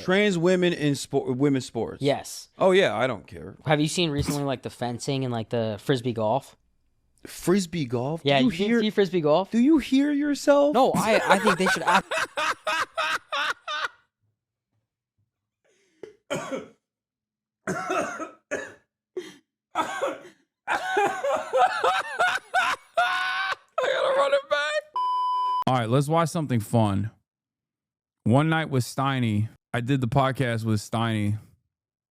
Trans women in women's sports. Yes. Oh yeah, I don't care. Have you seen recently like the fencing and like the frisbee golf? Frisbee golf? Yeah, you didn't see frisbee golf? Do you hear yourself? No, I think they should. I gotta run it back. All right, let's watch something fun. One night with Steiny, I did the podcast with Steiny,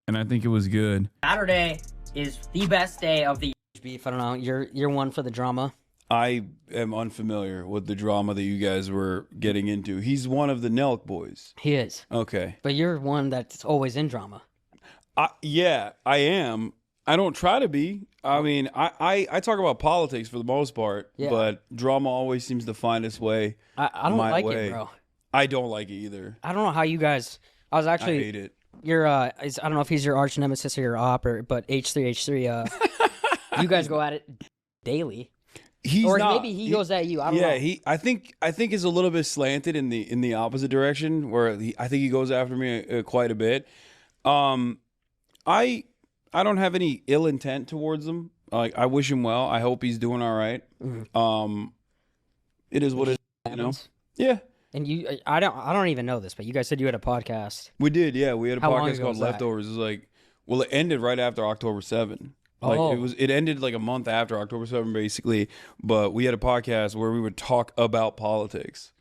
and I think it was good. Saturday is the best day of the beef. I don't know. You're one for the drama. I am unfamiliar with the drama that you guys were getting into. He's one of the Nelk boys. He is. Okay. But you're one that's always in drama. Yeah, I am. I don't try to be. I mean, I talk about politics for the most part, but drama always seems to find its way. I don't like it, bro. I don't like it either. I don't know how you guys. I hate it. You're I don't know if he's your arch nemesis or your op, but H3H3. You guys go at it daily. Maybe he goes at you. I don't know. Yeah, I think it's a little bit slanted in the opposite direction, where I think he goes after me quite a bit. I don't have any ill intent towards him. Like, I wish him well. I hope he's doing all right. Mm-hmm. It is what it is, you know. Yeah. And I don't even know this, but you guys said you had a podcast. We did, yeah. We had a podcast called was Leftovers. It was like, well, it ended right after October 7. Like it ended like a month after October 7, basically. But we had a podcast where we would talk about politics,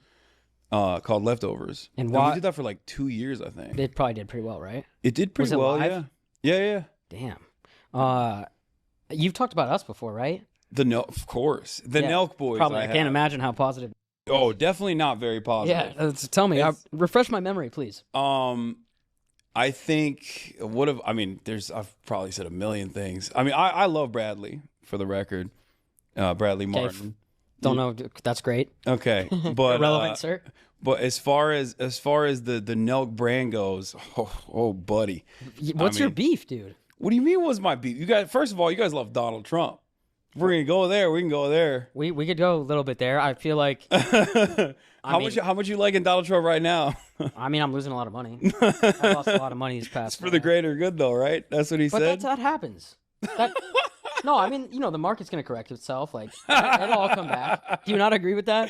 called Leftovers. And we did that for like 2 years, I think. It probably did pretty well, right? It did pretty well, live? Yeah. Damn. You've talked about us before, right? Of course. The Nelk boys. Probably. I can't imagine how positive. Oh, definitely not very positive. Yeah, tell me. Refresh my memory, please. I think I've probably said a million things. I mean, I love Bradley, for the record. Bradley Martin. Don't know. That's great. Okay, but irrelevant, sir. But as far as the Nelk brand goes, oh buddy, what's your beef, dude? What do you mean? What's my beef? You guys, first of all, you guys love Donald Trump. If we're gonna go there, we can go there. We could go a little bit there. I feel like. How much you liking Donald Trump right now? I mean, I'm losing a lot of money. I lost a lot of money this past. It's for the greater good, though, right? That's what he said. But that happens. No, I mean, the market's gonna correct itself. Like, it'll all come back. Do you not agree with that?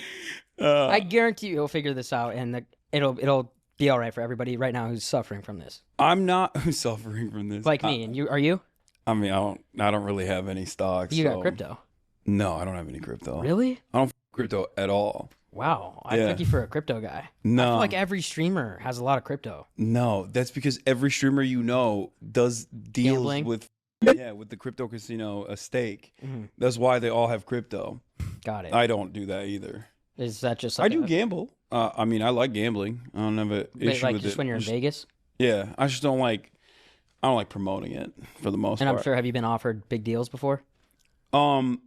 I guarantee you, he'll figure this out, and it'll be all right for everybody right now who's suffering from this. I'm not suffering from this. Like me, and you are you? I mean, I don't really have any stocks. You got crypto? No, I don't have any crypto. Really? I don't crypto at all. Wow, I took you for a crypto guy. No. I feel like every streamer has a lot of crypto. No, that's because every streamer does deals Gambling? with the crypto casino stake. Mm-hmm. That's why they all have crypto. Got it. I don't do that either. Is that just? I do gamble. I mean, I like gambling. I don't have an issue with it. Just when you're in Vegas. Yeah, I just don't like. I don't like promoting it for the most part. And I'm sure, have you been offered big deals before? I'm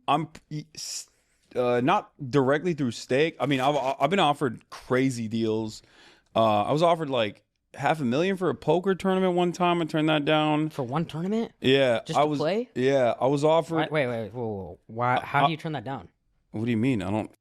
not directly through stake. I mean, I've been offered crazy deals. I was offered like $500,000 for a poker tournament one time. I turned that down. For one tournament? Yeah, just to play? Yeah, I was offered. Wait, whoa. Why? How do you turn that down? What do you mean? I don't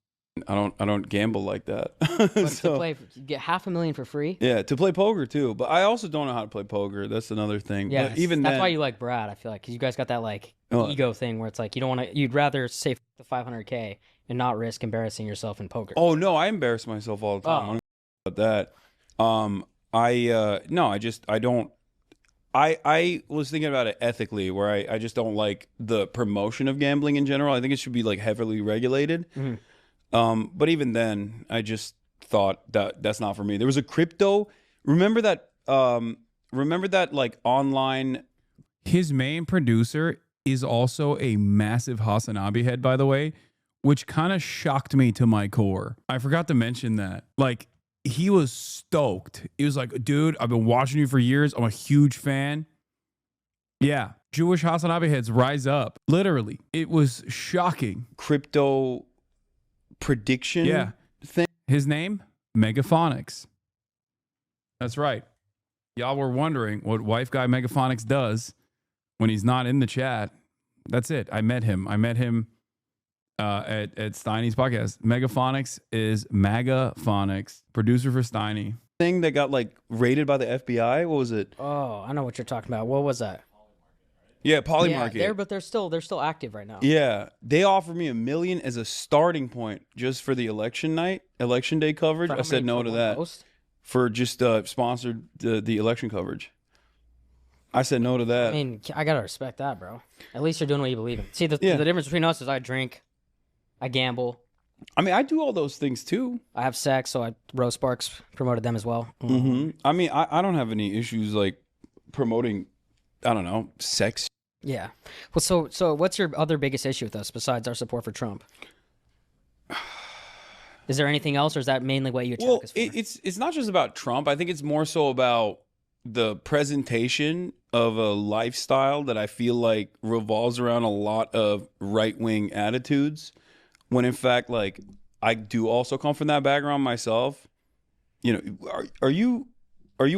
gamble like that. But to play, you get $500,000 for free. Yeah, to play poker too. But I also don't know how to play poker. That's another thing. Yeah, but even that's why you like Brad. I feel like because you guys got that ego thing where it's like you don't want to. You'd rather save the $500K and not risk embarrassing yourself in poker. Oh no, I embarrass myself all the time. I don't know about that. I was thinking about it ethically, where I just don't like the promotion of gambling in general. I think it should be like heavily regulated. Mm-hmm. But even then, I just thought that's not for me. There was a crypto. Remember that like online. His main producer is also a massive Hasanabi head, by the way, which kind of shocked me to my core. I forgot to mention that. Like, he was stoked. He was like, dude, I've been watching you for years. I'm a huge fan. Yeah. Jewish Hasanabi heads rise up. Literally. It was shocking. Crypto prediction thing. His name? Megaphonics. That's right. Y'all were wondering what wife guy Megaphonics does when he's not in the chat. That's it. I met him at Steiny's podcast. Megaphonics is Magaphonics, producer for Steiny. thing that got like raided by the FBI? What was it? Oh, I know what you're talking about. What was that? Yeah, Poly Yeah, Market. but they're still active right now. Yeah, they offered me $1 million as a starting point just for the election day coverage. I said no to that. Post? For just sponsored the election coverage. I said no to that. I mean, I gotta respect that, bro. At least you're doing what you believe in. See, the difference between us is I drink, I gamble. I mean, I do all those things too. I have sex, so Rose Sparks promoted them as well. Mm-hmm. I mean, I don't have any issues like promoting, I don't know, sex. Yeah. Well, so what's your other biggest issue with us besides our support for Trump? Is there anything else, or is that mainly what you attack us for? It's not just about Trump. I think it's more so about the presentation of a lifestyle that I feel like revolves around a lot of right-wing attitudes, when in fact, like, I do also come from that background myself. You know, are you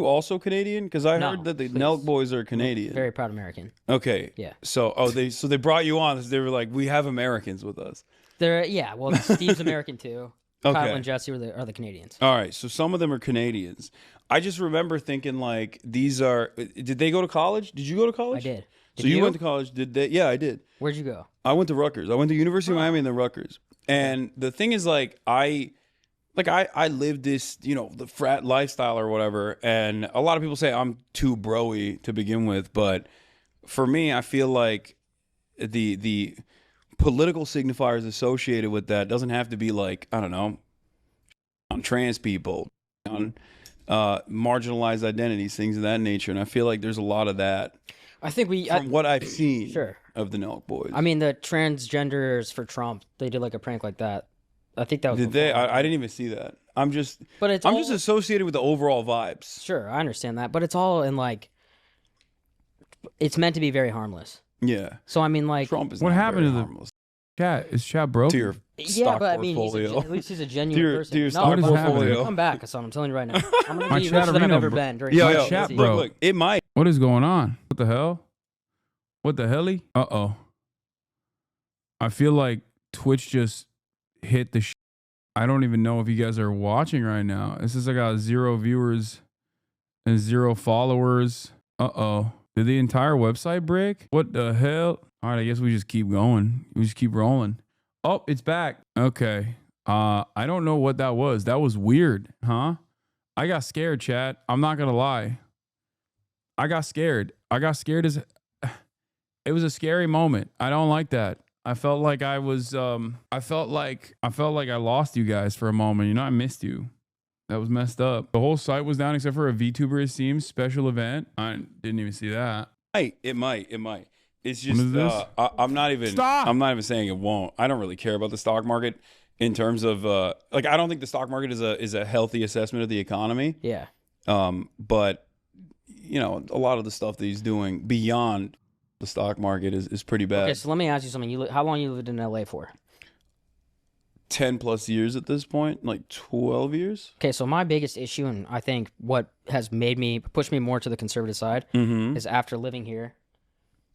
also Canadian? Because I heard that the Nelk boys are Canadian. Very proud American. Okay. Yeah. So they brought you on. They were like, we have Americans with us. Well, Steve's American too. Okay. Kyle and Jesse are the Canadians. All right, so some of them are Canadians. I just remember thinking like these are. Did they go to college? Did you go to college? I did. So you went to college? Did they? Yeah, I did. Where'd you go? I went to Rutgers. I went to University of Miami and then Rutgers. And the thing is, like I lived this, you know, the frat lifestyle or whatever. And a lot of people say I'm too bro-y to begin with, but for me, I feel like the political signifiers associated with that doesn't have to be like, I don't know, on trans people, on marginalized identities, things of that nature. And I feel like there's a lot of that. I think from what I've seen sure. of the Nelk boys. I mean, the transgenders for Trump, they did like a prank like that. I think that was. Did they? I didn't even see that. I'm just associated with the overall vibes. Sure, I understand that, but it's all in like. It's meant to be very harmless. Yeah. So I mean, like, Trump is. What happened to the chat? Is chat broke? To your stock but I mean, portfolio. at least he's a genuine person. To your No, stock portfolio. come back, Hassan. I'm telling you right now. I'm gonna My be richer than I've Chatterino, ever bro. been. During Yo, chat, season. bro. Look, it might. What is going on? What the hell? What the helly? Uh-oh. I feel like Twitch just hit the I don't even know if you guys are watching right now. It says I got 0 viewers and 0 followers. Uh-oh. Did the entire website break? What the hell? All right, I guess we just keep going. We just keep rolling. Oh, it's back. Okay. I don't know what that was. That was weird, huh? I got scared, chat. I'm not gonna lie. I got scared. As it was a scary moment. I don't like that. I felt like I was I felt like I lost you guys for a moment. You know, I missed you. That was messed up. The whole site was down except for a VTuber, it seems, special event. I didn't even see that. It might. It's just I'm not even saying it won't. I don't really care about the stock market in terms of like, I don't think the stock market is a healthy assessment of the economy. Yeah. But you know, a lot of the stuff that he's doing beyond the stock market is pretty bad. Okay, so let me ask you something. How long you lived in LA for? 10 plus years at this point, like 12 years. Okay, so my biggest issue, and I think what has pushed me more to the conservative side, is after living here,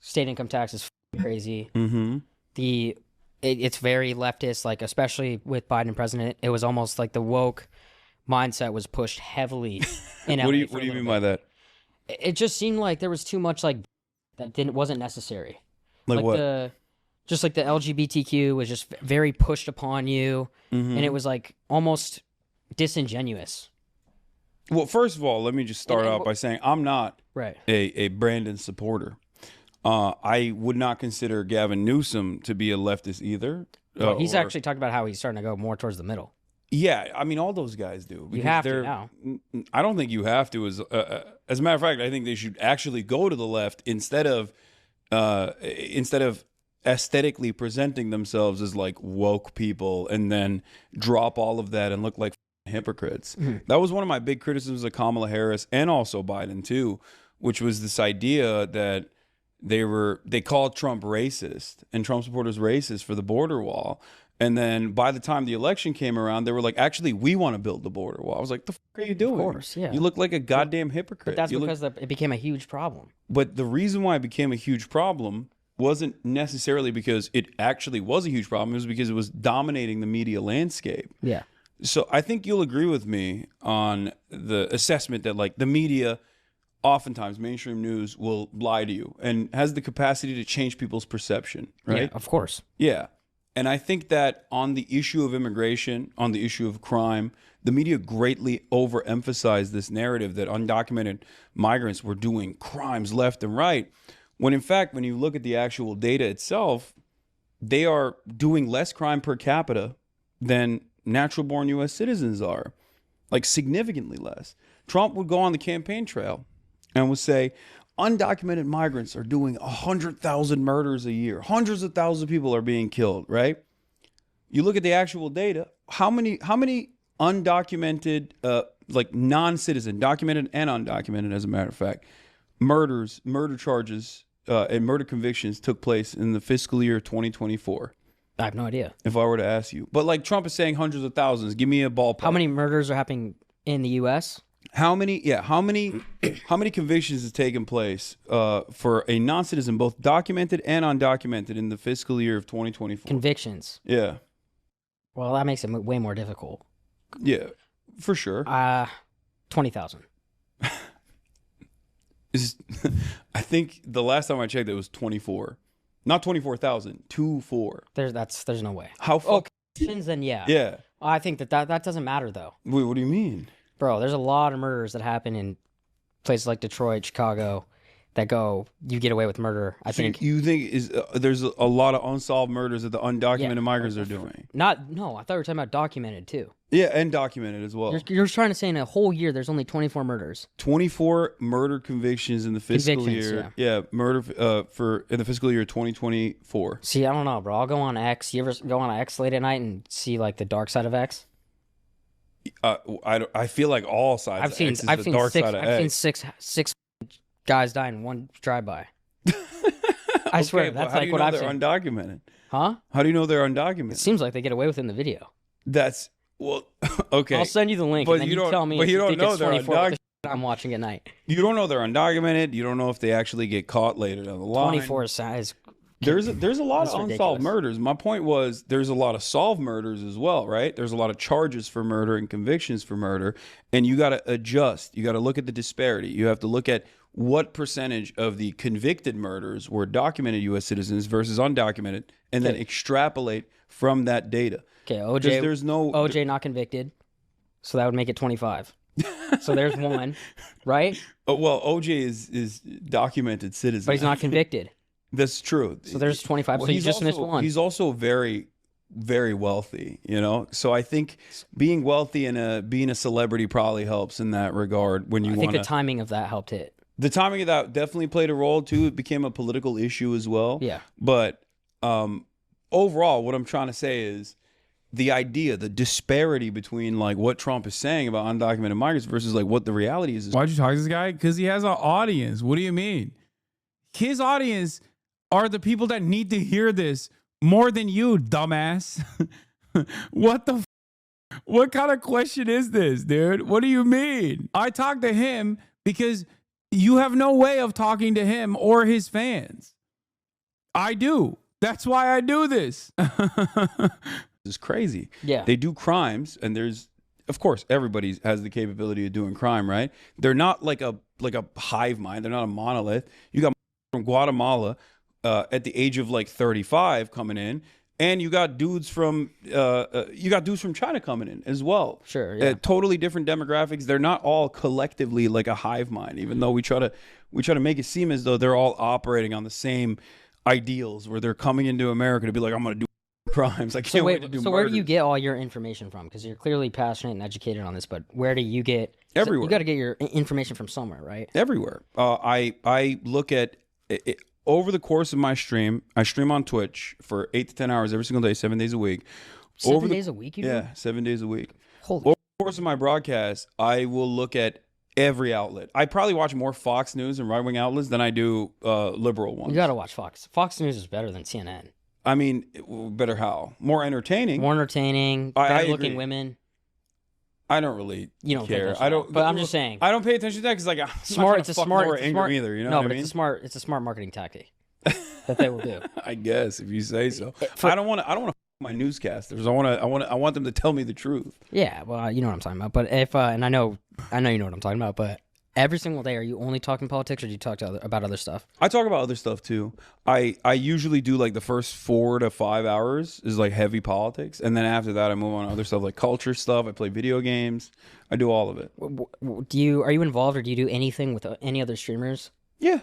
state income tax is crazy. It's very leftist, like especially with Biden president. It was almost like the woke mindset was pushed heavily in LA. What do you mean by that? It just seemed like there was too much like that wasn't necessary. Like what? Just like the LGBTQ was just very pushed upon you, and it was like almost disingenuous. Well, first of all, let me just start out by saying I'm not a Brandon supporter. I would not consider Gavin Newsom to be a leftist either. Well, he's actually talked about how he's starting to go more towards the middle. Yeah, I mean, all those guys do. You have to now. I don't think you have to. As a matter of fact, I think they should actually go to the left instead of aesthetically presenting themselves as like woke people and then drop all of that and look like hypocrites. That was one of my big criticisms of Kamala Harris and also Biden too, which was this idea that they called Trump racist and Trump supporters racist for the border wall. And then by the time the election came around, they were like, actually, we want to build the border wall. I was like, the fuck are you doing? Of course, yeah. You look like a goddamn hypocrite. But that's because it became a huge problem. But the reason why it became a huge problem wasn't necessarily because it actually was a huge problem. It was because it was dominating the media landscape. Yeah. So I think you'll agree with me on the assessment that like the media, oftentimes mainstream news, will lie to you and has the capacity to change people's perception, right? Yeah, of course. Yeah. And I think that on the issue of immigration, on the issue of crime, the media greatly overemphasized this narrative that undocumented migrants were doing crimes left and right. When in fact, when you look at the actual data itself, they are doing less crime per capita than natural born US citizens are, like significantly less. Trump would go on the campaign trail and would say, undocumented migrants are doing 100,000 murders a year. Hundreds of thousands of people are being killed, right? You look at the actual data, how many undocumented, like non-citizen, documented and undocumented, as a matter of fact, murder charges and murder convictions took place in the fiscal year 2024? I have no idea. If I were to ask you. But like Trump is saying hundreds of thousands. Give me a ballpark. How many murders are happening in the U.S.? How many convictions has taken place for a non-citizen, both documented and undocumented, in the fiscal year of 2024? Convictions. Yeah. Well, that makes it way more difficult. Yeah, for sure. 20,000. I think the last time I checked, it was 24. Not 24,000, 24. There's no way. How fuck? Convictions, then yeah. Yeah. I think that doesn't matter though. Wait, what do you mean? Bro, there's a lot of murders that happen in places like Detroit, Chicago, that you get away with murder. I think. You think there's a lot of unsolved murders that the undocumented migrants are doing? No, I thought we were talking about documented too. Yeah, and documented as well. You're trying to say in a whole year there's only 24 murders. 24 murder convictions in the fiscal year. Yeah, murder in the fiscal year 2024. See, I don't know, bro. I'll go on X. You ever go on X late at night and see like the dark side of X? I feel like all sides. I've seen six guys die in one drive-by. I swear, that's like what I've seen. They're undocumented. Huh? How do you know they're undocumented? It seems like they get away with it in the video. That's okay. I'll send you the link, and then you tell me. But you don't know they're undocumented. I'm watching at night. You don't know they're undocumented. You don't know if they actually get caught later down the line. 24 is. There's a lot of unsolved ridiculous. murders. My point was there's a lot of solved murders as well, right? There's a lot of charges for murder and convictions for murder, and you got to adjust. You got to look at the disparity. You have to look at what percentage of the convicted murders were documented U.S. citizens versus undocumented, and then extrapolate from that data. Okay, OJ. There's no OJ not convicted, so that would make it 25. So there's one, right? Well, OJ is documented citizen, but he's not convicted. That's true. So there's 25. Well, so you just missed one. He's also very, very wealthy, you know? So I think being wealthy and being a celebrity probably helps in that regard. When I think the timing of that helped it. The timing of that definitely played a role too. It became a political issue as well. Yeah. But overall, what I'm trying to say is the idea, the disparity between like what Trump is saying about undocumented migrants versus like what the reality is. Why'd you talk to this guy? Because he has an audience. What do you mean? His audience are the people that need to hear this more than you, dumbass. What kind of question is this, dude? What do you mean? I talked to him because you have no way of talking to him or his fans. I do. That's why I do this. It's crazy. Yeah. They do crimes, and of course, everybody has the capability of doing crime, right? They're not like a hive mind. They're not a monolith. You got from Guatemala at the age of like 35 coming in, and you got dudes from China coming in as well. Sure, yeah. Totally different demographics. They're not all collectively like a hive mind, even though we try to make it seem as though they're all operating on the same ideals, where they're coming into America to be like, I'm going to do crimes. I can't wait to do So murders. where do you get all your information from? Because you're clearly passionate and educated on this, but where do you get? Everywhere. You got to get your information from somewhere, right? Everywhere. I look at it, over the course of my stream. I stream on Twitch for 8 to 10 hours every single day, 7 days a week. 7 days a week, you do? Yeah, 7 days a week. Holy. Over the course of my broadcast, I will look at every outlet. I probably watch more Fox News and right-wing outlets than I do liberal ones. You got to watch Fox. Fox News is better than CNN. I mean, better how? More entertaining. More entertaining. Better-looking women. I don't really you don't care. I don't. But I'm just saying. I don't pay attention to that because like I'm smart. It's a smart either. You know no, what but I mean? it's a smart marketing tactic that they will do. I guess if you say so. I don't want to my newscasters. I want them to tell me the truth. Yeah, well, you know what I'm talking about. But if and I know you know what I'm talking about. But every single day, are you only talking politics, or do you talk to about other stuff? I talk about other stuff too. I usually do like the first 4 to 5 hours is like heavy politics, and then after that I move on to other stuff like culture stuff. I play video games. I do all of it. Are you involved, or do you do anything with any other streamers? Yeah.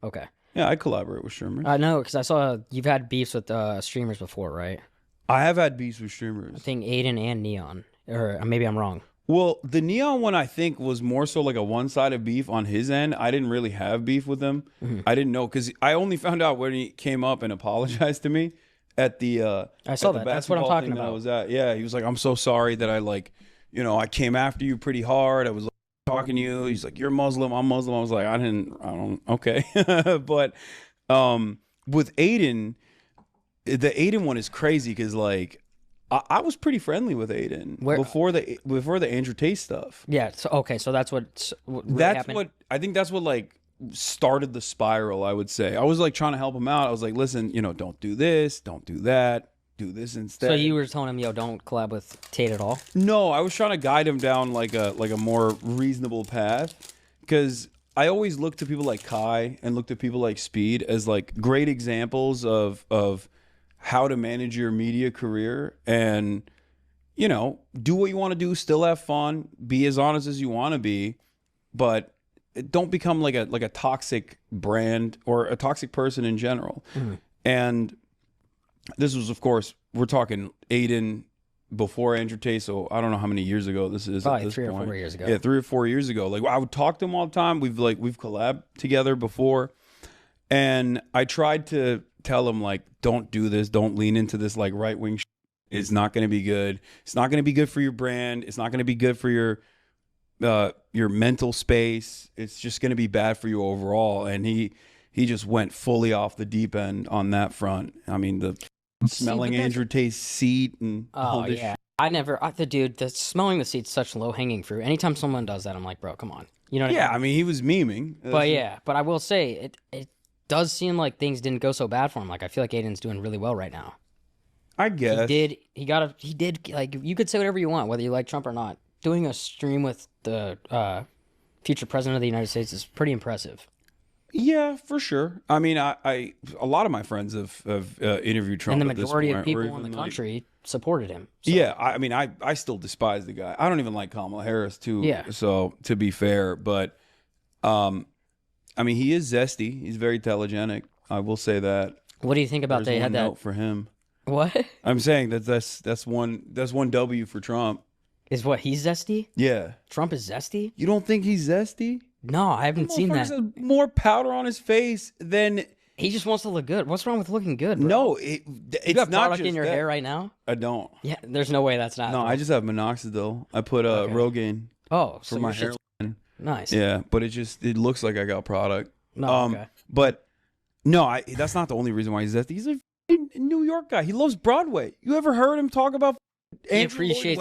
Okay. Yeah, I collaborate with streamers. I know, because I saw you've had beefs with streamers before, right? I have had beefs with I streamers. think Aiden and Neon, or maybe I'm wrong. Well, the Neon one I think was more so like a one-sided beef on his end. I didn't really have beef with him. I didn't know because I only found out when he came up and apologized to me at the. I saw that. That's what I'm talking about. I was at. Yeah, he was like, "I'm so sorry that I came after you pretty hard. I was talking to you." He's like, "You're Muslim. I'm Muslim." I was like, I don't. Okay, but with Aiden, the Aiden one is crazy because like. I was pretty friendly with Aiden before the Andrew Tate stuff. Yeah. So okay. So that's what. I think that's what like started the spiral. I would say I was like trying to help him out. I was like, listen, don't do this, don't do that, do this instead. So you were telling him, yo, don't collab with Tate at all? No, I was trying to guide him down like a more reasonable path because I always look to people like Kai and look to people like Speed as like great examples of how to manage your media career and, do what you want to do, still have fun, be as honest as you want to be, but don't become like a toxic brand or a toxic person in general. And this was, of course, we're talking Aiden before Andrew Tate, so I don't know how many years ago this is. Probably at this 3 point. or 4 years ago. Yeah, 3 or 4 years ago. Like I would talk to him all the time. We've collabed together before. And I tried to tell him, like, don't do this. Don't lean into this, like, right-wing shit. It's not going to be good. It's not going to be good for your brand. It's not going to be good for your mental space. It's just going to be bad for you overall. And he just went fully off the deep end on that front. I mean, the smelling Andrew Tate's seat and all this shit. The smelling the seat's such low-hanging fruit. Anytime someone does that, I'm like, bro, come on. You know what I mean? Yeah, I mean, he was memeing. But I will say, it does seem like things didn't go so bad for him. Like I feel like Aiden's doing really well right now. I guess he did like, you could say whatever you want, whether you like Trump or not. Doing a stream with the future president of the United States is pretty impressive. Yeah, for sure. I mean, a lot of my friends have interviewed Trump, and the majority of people in the country supported him. So. Yeah, I mean, I still despise the guy. I don't even like Kamala Harris too. Yeah. So to be fair, but I mean, he is zesty. He's very telegenic. I will say that. What do you think about There's they had that note for him? What? I'm saying that's one W for Trump. Is what, he's zesty? Yeah. Trump is zesty? You don't think he's zesty? No, I haven't seen that. Has more powder on his face than he just wants to look good. What's wrong with looking good, bro? No, it's you got not product just in your hair right now. I don't. Yeah, there's no way that's not. No, I just have minoxidil. I put Rogaine. Oh, for my hairline. Nice. Yeah, but it looks like I got product. No, okay. But no, that's not the only reason why he's zesty. He's a New York guy. He loves Broadway. You ever heard him talk about He appreciates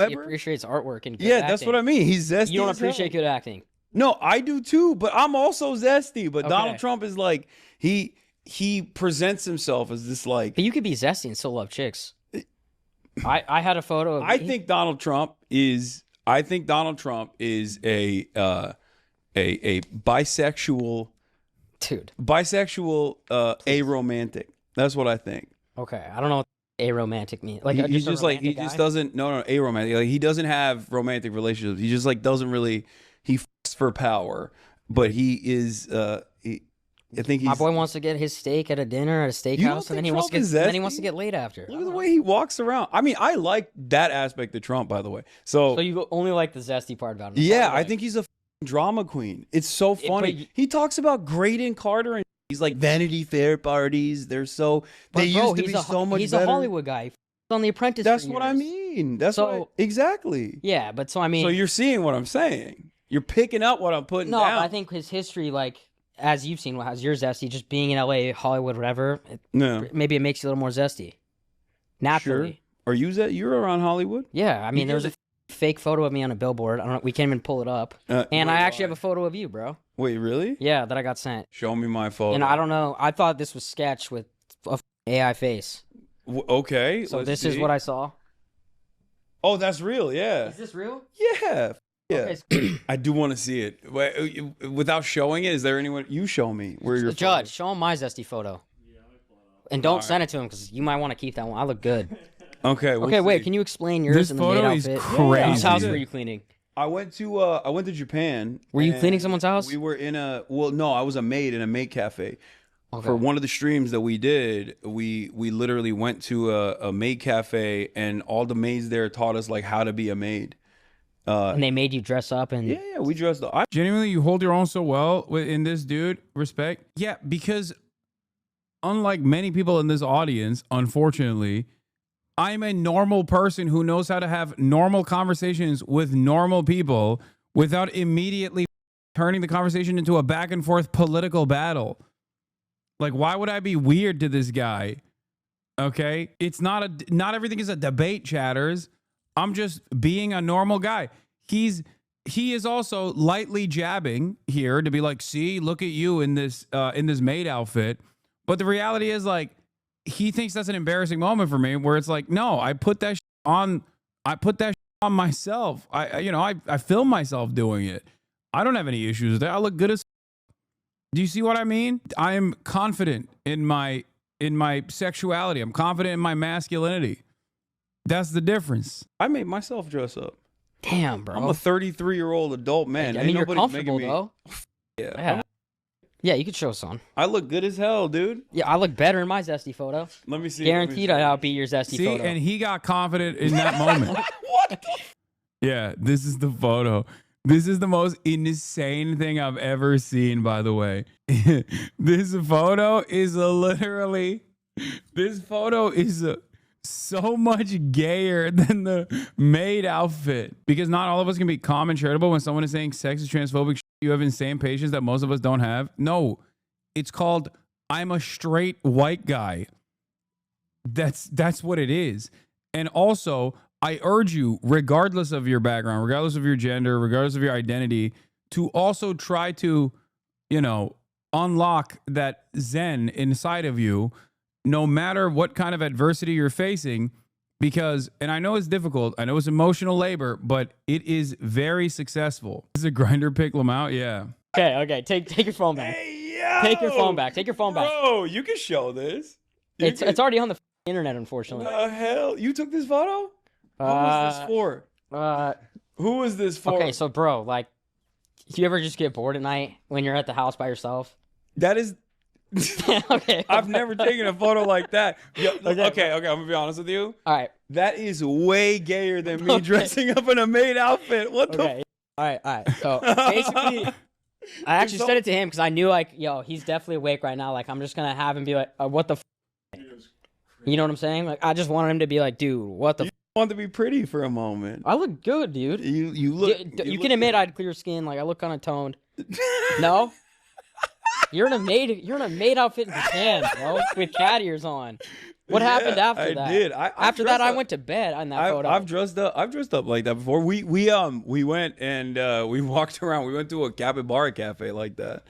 artwork and good acting. That's what I mean. He's zesty. You don't appreciate good acting. No, I do too, but I'm also zesty. But Donald Trump is like, he presents himself as this like. But you could be zesty and still love chicks. I had a photo of. I think Donald Trump is a bisexual dude. Bisexual, aromantic. That's what I think. Okay, I don't know what aromantic means. Like he just doesn't. No, aromantic. Like he doesn't have romantic relationships. He just like doesn't really. He fucks for power, but he is. I think my boy wants to get his steak at a dinner at a steakhouse, and then he wants to get laid after. Look at the way he walks around. I mean, I like that aspect of Trump, by the way. So you only like the zesty part about him. Yeah, I think he's a drama queen. It's so funny. He talks about Graydon Carter and he's like Vanity Fair parties. They used to be so much better. He's a Hollywood guy. He's on The Apprentice. That's what I mean. Exactly. Yeah, but so you're seeing what I'm saying. You're picking up what I'm putting down. No, I think his history, like, as you've seen, how's your zesty, just being in LA, Hollywood, whatever, maybe it makes you a little more zesty. Naturally. Sure. Are you're around Hollywood? Yeah, I mean, there was a fake photo of me on a billboard. I don't know, we can't even pull it up. And I actually have a photo of you, bro. Wait, really? Yeah, that I got sent. Show me my photo. And I don't know, I thought this was sketch with a AI face. Okay. So let's this is see. what I saw. Oh, that's real. Yeah. Is this real? Yeah. Yeah. Okay, so I do want to see it. Without showing it, is there anyone? You show me where you're. Judge, show him my zesty photo. And don't send it to him because you might want to keep that one. I look good. Okay. Okay, wait. Can you explain yours This in the maid photo is outfit? crazy. Whose house were you cleaning? I went to Japan. Were you and cleaning someone's house? We were in a no, I was a maid in a maid cafe. Okay. For one of the streams that we did, we literally went to a maid cafe, and all the maids there taught us like how to be a maid. And they made you dress up and Yeah, we dressed up. Genuinely, you hold your own so well in this, dude. Respect. Yeah, because unlike many people in this audience, unfortunately, I'm a normal person who knows how to have normal conversations with normal people without immediately turning the conversation into a back and forth political battle. Like, why would I be weird to this guy? Okay? It's not everything is a debate, chatters. I'm just being a normal guy. He is also lightly jabbing here to be like, see, look at you in this maid outfit. But the reality is, like, he thinks that's an embarrassing moment for me, where it's like, no, I put that on myself. I film myself doing it. I don't have any issues with that. I look good as. Do you see what I mean? I am confident in my sexuality. I'm confident in my masculinity. That's the difference. I made myself dress up. damn, bro. I'm a 33-year-old adult man. I mean, you're nobody's making comfortable me. though. Yeah. Yeah, you could show us on. I look good as hell, dude. Yeah, I look better in my zesty photo. Let me see. Guaranteed I outbeat your zesty See, photo. and he got confident in that moment. What? Yeah, this is the photo. This is the most insane thing I've ever seen, by the way. This photo is so much gayer than the maid outfit. Because not all of us can be calm and charitable when someone is saying sex is transphobic. You have insane patience that most of us don't have. No, it's called I'm a straight white guy. That's what it is. And also, I urge you, regardless of your background, regardless of your gender, regardless of your identity, to also try to, unlock that zen inside of you, no matter what kind of adversity you're facing. Because, and I know it's difficult, I know it's emotional labor, but it is very successful. This is a grinder pick, Lamau. Yeah. Okay. Take your phone back. Hey, yo! Take your phone back. Take your phone back. Bro, you can show this. It's already on the internet, unfortunately. The hell? You took this photo? Who was this for? Who was this for? Okay, so bro, like, do you ever just get bored at night when you're at the house by yourself? That is. Okay. I've never taken a photo like that. Okay, I'm gonna be honest with you. All right. That is way gayer than me dressing up in a maid outfit. What the? Okay. All right. So basically, I actually said it to him because I knew, like, yo, he's definitely awake right now. Like, I'm just gonna have him be like, what the? You know what I'm saying? Like, I just wanted him to be like, dude, what the? You want to be pretty for a moment. I look good, dude. You look. You can admit I had clear skin. Like, I look kind of toned. No. You're in a maid outfit in Japan, bro, with cat ears on. What happened after that? I did. After that, I went to bed on that photo. I've dressed up like that before. We went and we walked around. We went to a capybara cafe like that.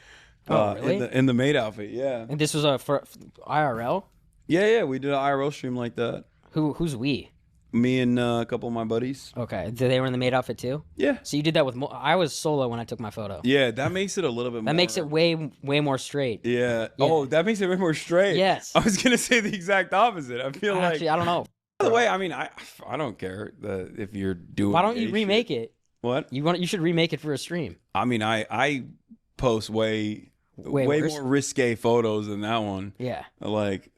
Oh, really? In the maid outfit, yeah. And this was for IRL? Yeah. We did an IRL stream like that. Who's we? Me and a couple of my buddies. Okay. They were in the maid outfit too? Yeah. So you did that with I was solo when I took my photo. Yeah, that makes it a little bit more. That makes it way more straight. Yeah. Oh, that makes it way more straight. Yes. I was going to say the exact opposite. I feel Actually, I don't know. By the way, I mean, I don't care if you're doing. Why don't you gay remake shit. it? What? You should remake it for a stream. I mean, I post way more risque photos than that one. Yeah. Like.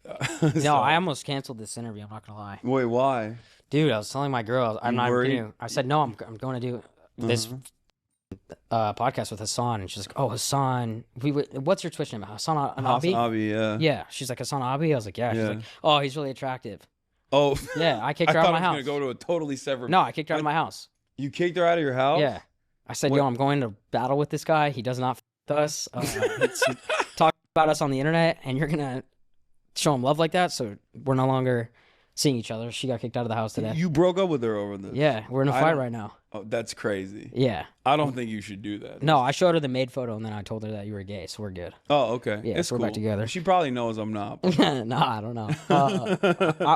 No, I almost canceled this interview. I'm not gonna lie. Wait, why? Dude, I was telling my girl, I'm not kidding. I said, no, I'm going to do this podcast with Hasan. And she's like, oh, Hasan, what's your Twitch name? Hasanabi? Hasanabi, yeah. Yeah. She's like, Hasanabi? I was like, yeah. She's like, oh, he's really attractive. Oh. Yeah, I kicked her out of my house. I was going to go to a totally separate. No, I kicked her out of my house. You kicked her out of your house? Yeah. I said, yo, I'm going to battle with this guy. He does not with us. He's talking about us on the internet, and you're going to show him love like that, so we're no longer seeing each other. She got kicked out of the house today. You broke up with her over this? Yeah, we're in a fight right now. Oh, that's crazy. Yeah. I don't think you should do that. No, I showed her the maid photo and then I told her that you were gay, so we're good. Oh, okay. Yeah, it's so we're cool. back together. She probably knows I'm not. But... No, I don't know.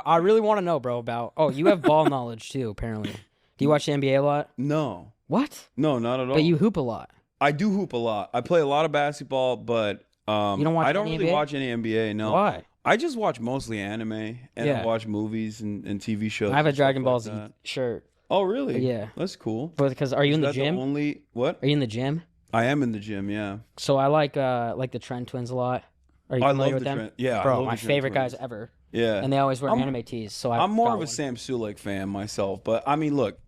I really want to know, bro, about... Oh, you have ball knowledge, too, apparently. Do you watch the NBA a lot? No. What? No, not at all. But you hoop a lot. I do hoop a lot. I play a lot of basketball, but you don't watch I don't any really NBA? watch any NBA, no. Why? I just watch mostly anime, and I watch movies and TV shows. I have a and Dragon stuff Ball like Z that. shirt. Oh, really? Yeah. That's cool. But because are you in the Is that gym? What? Are you in the gym? I am in the gym, yeah. So I like the Trend Twins a lot. Are you I familiar love with the them? Trend. Yeah, I Bro, love my the Trend favorite Twins. guys ever. Yeah. And they always wear anime tees. So I'm more got of a one. Sam Sulek fan myself, but I mean, look,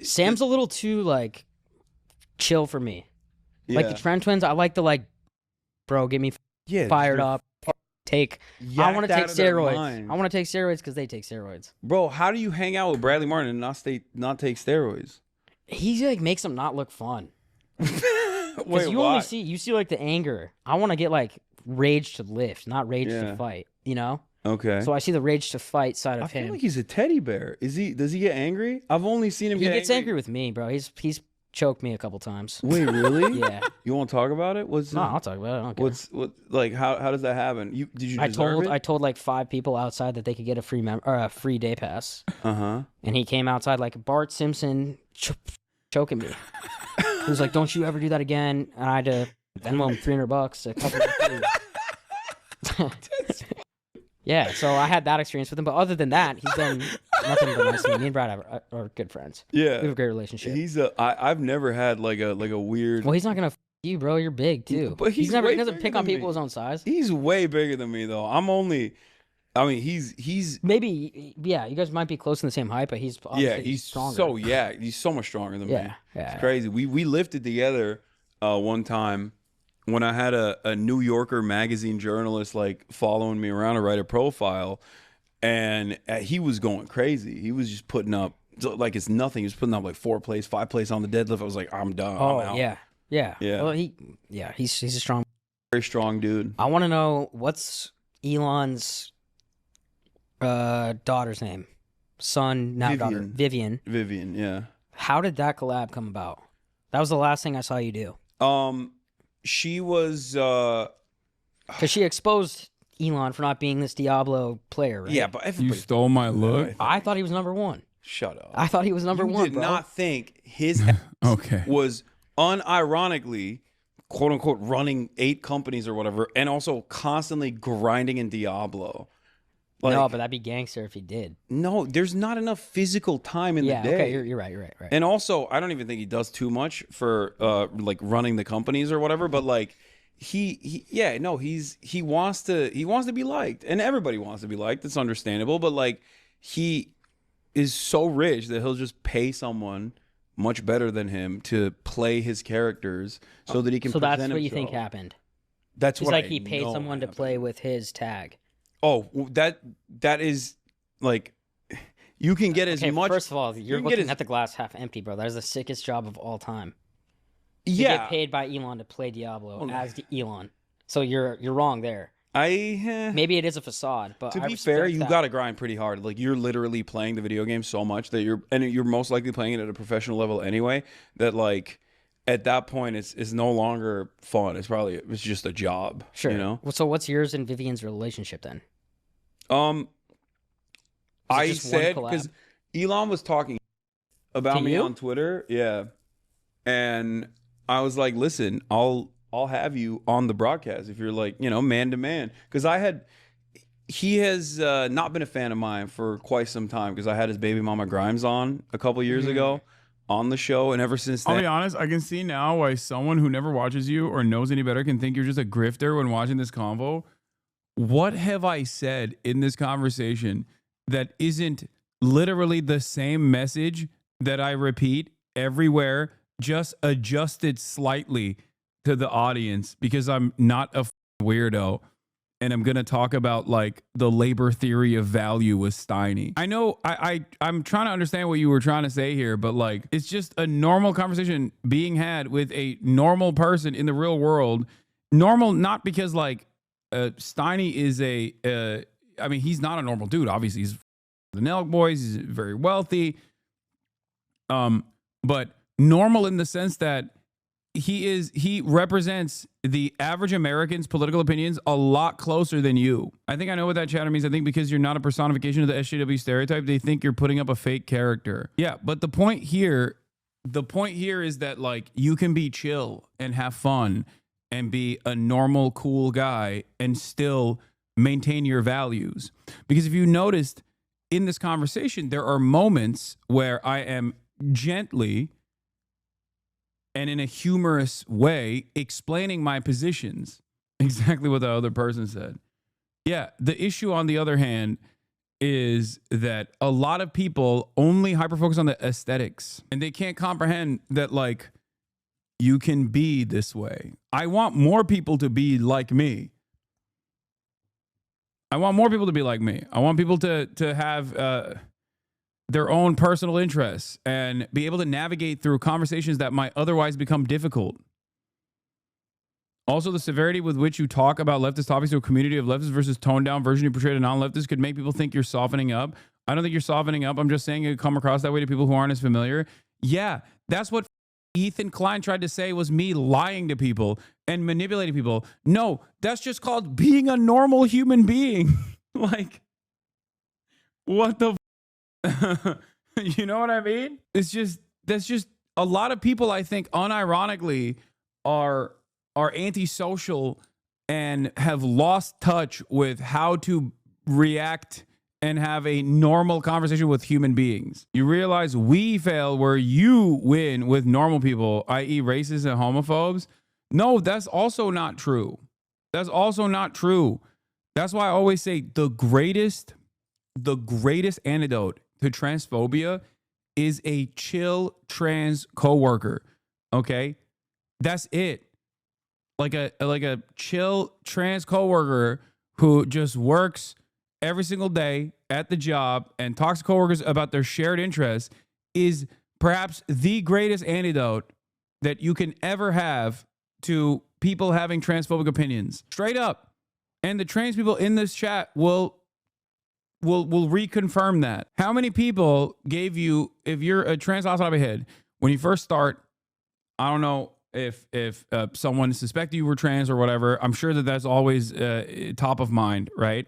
Sam's a little too like chill for me. yeah. Like the Trend Twins, I like the like, bro, get me fired up. I want to take steroids. I want to take steroids because they take steroids. Bro, how do you hang out with Bradley Martin and not take steroids? He like makes them not look fun. Wait, Because you why? only see like the anger. I want to get like rage to lift, not rage to fight. You know. Okay. So I see the rage to fight side of I feel him. like he's a teddy bear. Does he get angry? I've only seen him He get gets angry with me, bro. He's choked me a couple times. Wait, really? Yeah. You want to talk about it? No, I'll talk about it. I don't care. Like how does that happen? Did you deserve it? I told like 5 people outside that they could get a free day pass. Uh-huh. And he came outside like Bart Simpson choking me. He was like, "Don't you ever do that again." And I had to Venmo him $300 a couple of days. Yeah, so I had that experience with him, but other than that, he's done nothing but nice to me. Me and Brad are good friends. Yeah. We have a great relationship. I've never had like a weird. Well, he's not gonna you, bro. You're big too. But he way doesn't bigger pick on than people me. his own size. He's way bigger than me though. He's Maybe, yeah. You guys might be close in the same height, but he's obviously he's stronger. he's so much stronger than me. Yeah. It's crazy. We lifted together one time when I had a New Yorker magazine journalist like following me around to write a profile, and he was going crazy. He was just putting up like it's nothing. He was putting up like 4 plays, 5 plays on the deadlift. I was like, I'm done. Oh I'm out. yeah. Yeah. Well, he's a strong. Very strong dude. I want to know what's Elon's daughter's name, son now daughter Vivian. Vivian, yeah. How did that collab come about? That was the last thing I saw you do. She was because she exposed Elon for not being this Diablo player, right? yeah, but You everybody stole my look. I thought he was number 1. shut up. I thought he was number you 1, did bro. not think his Okay. was unironically quote unquote running 8 companies or whatever, and also constantly grinding in Diablo. Like, no, but that'd be gangster if he did. no, there's not enough physical time in the day. Okay, you're right. And also, I don't even think he does too much for like running the companies or whatever. But like, he wants to be liked, and everybody wants to be liked. It's understandable. But like, he is so rich that he'll just pay someone much better than him to play his characters so that he can. So that's present what you himself. think happened. That's It's what like I he paid know someone to happened. play with his tag. Oh, that is like you can get as Okay, much. first of all, you're can get looking as- at the glass half empty, bro. That is the sickest job of all time. To yeah, get paid by Elon to play Diablo as Elon. So you're wrong there. Maybe it is a facade, but to I be fair, respect you that. got to grind pretty hard. Like you're literally playing the video game so much that you're most likely playing it at a professional level anyway. That like at that point, it's no longer fun. It's just a job. Sure. You know. Well, so what's yours and Vivian's relationship then? I just one said collab? because Elon was talking about To me you? on Twitter, yeah, and I was like, listen, I'll have you on the broadcast if you're like, man to man, because he has not been a fan of mine for quite some time because I had his baby mama Grimes on a couple years ago on the show, and ever since I'll then, be honest, I can see now why someone who never watches you or knows any better can think you're just a grifter when watching this convo. What have I said in this conversation that isn't literally the same message that I repeat everywhere, just adjusted slightly to the audience because I'm not a weirdo? And I'm going to talk about like the labor theory of value with Steiny. I know I'm trying to understand what you were trying to say here, but like, it's just a normal conversation being had with a normal person in the real world. Normal, not because like Steiny is I mean, he's not a normal dude. Obviously he's the Nelk boys. He's very wealthy. But normal in the sense that he represents the average American's political opinions a lot closer than you. I think I know what that chatter means. I think because you're not a personification of the SJW stereotype, they think you're putting up a fake character. Yeah, but the point here is that like you can be chill and have fun and be a normal, cool guy and still maintain your values. Because if you noticed in this conversation, there are moments where I am gently and in a humorous way explaining my positions. Exactly what the other person said. Yeah, the issue on the other hand is that a lot of people only hyper-focus on the aesthetics and they can't comprehend that like you can be this way. I want more people to be like me. I want more people to be like me. I want people to have their own personal interests and be able to navigate through conversations that might otherwise become difficult. Also, the severity with which you talk about leftist topics to a community of leftists versus toned down version you portray to non-leftists could make people think you're softening up. I don't think you're softening up. I'm just saying it come across that way to people who aren't as familiar. Yeah, that's what Ethan Klein tried to say was me lying to people and manipulating people. No, that's just called being a normal human being. Like, what the you know what I mean? That's just a lot of people, I think, unironically are antisocial and have lost touch with how to react and have a normal conversation with human beings. You realize we fail where you win with normal people, i.e. racists and homophobes. No, that's also not true. That's also not true. That's why I always say the greatest antidote to transphobia is a chill trans coworker. Okay? That's it. Like a chill trans coworker who just works every single day at the job and talks to coworkers about their shared interests is perhaps the greatest antidote that you can ever have to people having transphobic opinions. Straight up. And the trans people in this chat will reconfirm that. How many people gave you, if you're a trans Hasanabi head, when you first start, I don't know if someone suspected you were trans or whatever, I'm sure that that's always top of mind, right?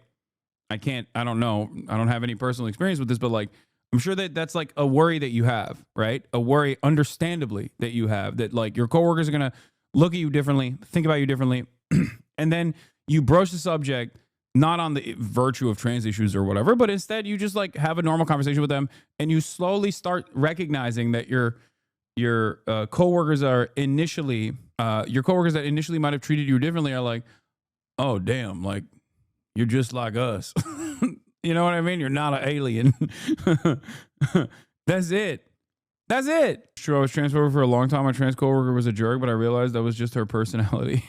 I don't know. I don't have any personal experience with this, but like, I'm sure that that's like a worry that you have, right? A worry, understandably, that you have, that like your coworkers are going to look at you differently, think about you differently. And then you broach the subject, not on the virtue of trans issues or whatever, but instead you just like have a normal conversation with them and you slowly start recognizing that your coworkers are initially, your coworkers that initially might have treated you differently are like, oh, damn, like, you're just like us. You know what I mean? You're not an alien. That's it. That's it. True, I was transphobic for a long time. My trans coworker was a jerk, but I realized that was just her personality.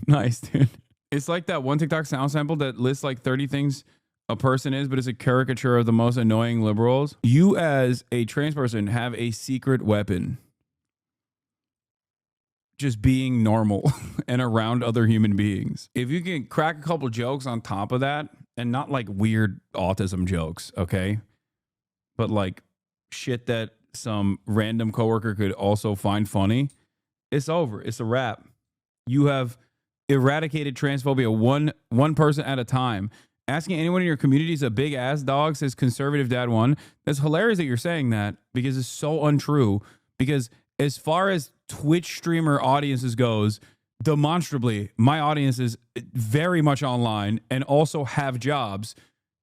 Nice, dude. It's like that one TikTok sound sample that lists like 30 things a person is, but it's a caricature of the most annoying liberals. You as a trans person have a secret weapon. Just being normal and around other human beings. If you can crack a couple jokes on top of that, and not like weird autism jokes, okay? But like shit that some random coworker could also find funny, it's over. It's a wrap. You have eradicated transphobia one person at a time. Asking anyone in your community is a big ass dog, says conservative dad one. That's hilarious that you're saying that because it's so untrue. Because as far as Twitch streamer audiences goes, demonstrably, my audience is very much online and also have jobs.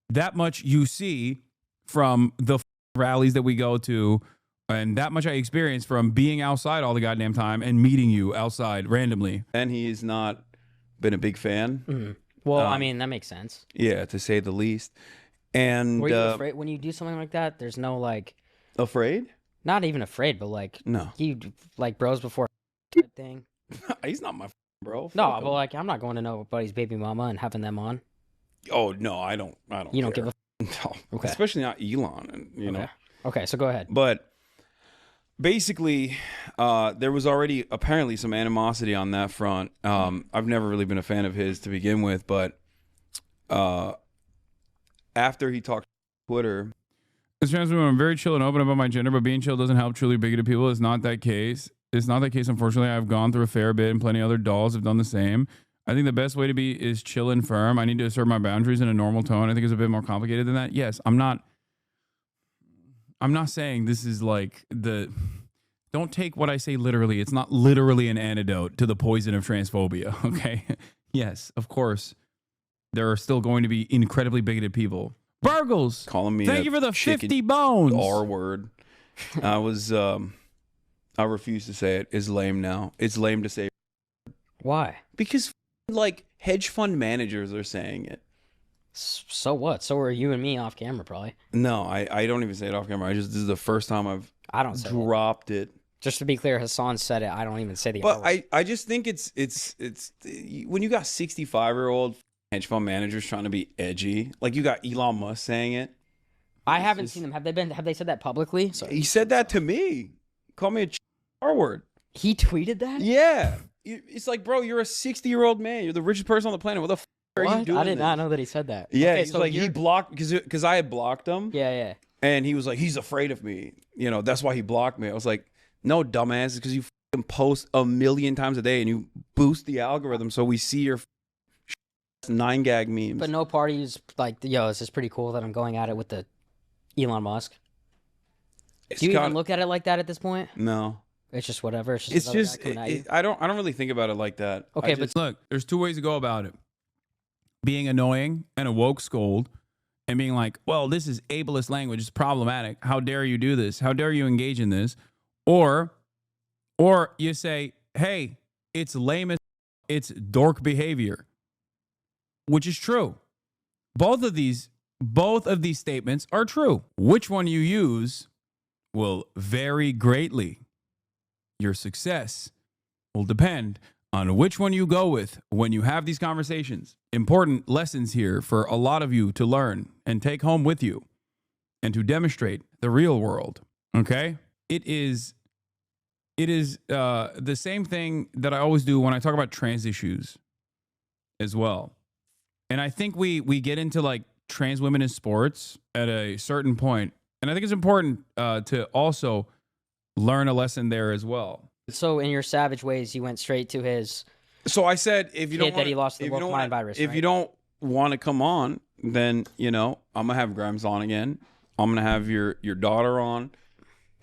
That much you see from the rallies that we go to, and that much I experience from being outside all the goddamn time and meeting you outside randomly. And he's not been a big fan. Mm-hmm. Well, I mean, that makes sense. Yeah, to say the least. And were you afraid when you do something like that? There's no like afraid? Not even afraid, but like no, you like bros before type thing. He's not my bro. No, but like I'm not going to nobody's baby mama and having them on. Oh no, I don't. You don't give a no, okay. Especially not Elon, and you know. Okay, so go ahead. But basically, there was already apparently some animosity on that front. I've never really been a fan of his to begin with, but after he talked on Twitter. As trans woman, I'm very chill and open about my gender, but being chill doesn't help truly bigoted people. It's not that case. It's not that case, unfortunately. I've gone through a fair bit, and plenty of other dolls have done the same. I think the best way to be is chill and firm. I need to assert my boundaries in a normal tone. I think it's a bit more complicated than that. Yes, I'm not saying this is like the... Don't take what I say literally. It's not literally an antidote to the poison of transphobia, okay? Yes, of course. There are still going to be incredibly bigoted people. Burgles, Calling me thank you for the 50 bones. R word. I refuse to say it. It's lame now. It's lame to say. Why? Because like hedge fund managers are saying it. So what? So are you and me off camera, probably. No, I don't even say it off camera. This is the first time I don't say dropped it. Just to be clear, Hasan said it. I don't even say the But I just think it's when you got 65-year-old hedge fund managers trying to be edgy, like you got Elon Musk saying it. I haven't seen them. Have they said that publicly? So he said that to me. Call me a R word. He tweeted that? Yeah. It's like, bro, you're a 60-year-old man. You're the richest person on the planet. What the are you doing? I did not know that he said that. Yeah, okay, he's like he blocked because I had blocked him. Yeah. And he was like, he's afraid of me. That's why he blocked me. I was like, no, dumbass, it's because you post 1 million times a day and you boost the algorithm so we see your 9gag memes. But no parties like, yo, this is pretty cool that I'm going at it with the Elon Musk. Do you even look at it like that at this point? No. It's just whatever. I don't really think about it like that. Okay, but look, there's two ways to go about it. Being annoying and a woke scold and being like, well, this is ableist language. It's problematic. How dare you do this? How dare you engage in this? Or you say, hey, it's lame as it's dork behavior, which is true. Both of these statements are true. Which one you use will vary greatly. Your success will depend on which one you go with when you have these conversations. Important lessons here for a lot of you to learn and take home with you and to demonstrate the real world. Okay? It is the same thing that I always do when I talk about trans issues as well. And I think we get into like trans women in sports at a certain point. And I think it's important to also learn a lesson there as well. So in your savage ways, you went straight to his. So I said, if you don't that he lost the woke mind virus. If you don't want to come on, then I'm gonna have Grimes on again. I'm gonna have your daughter on.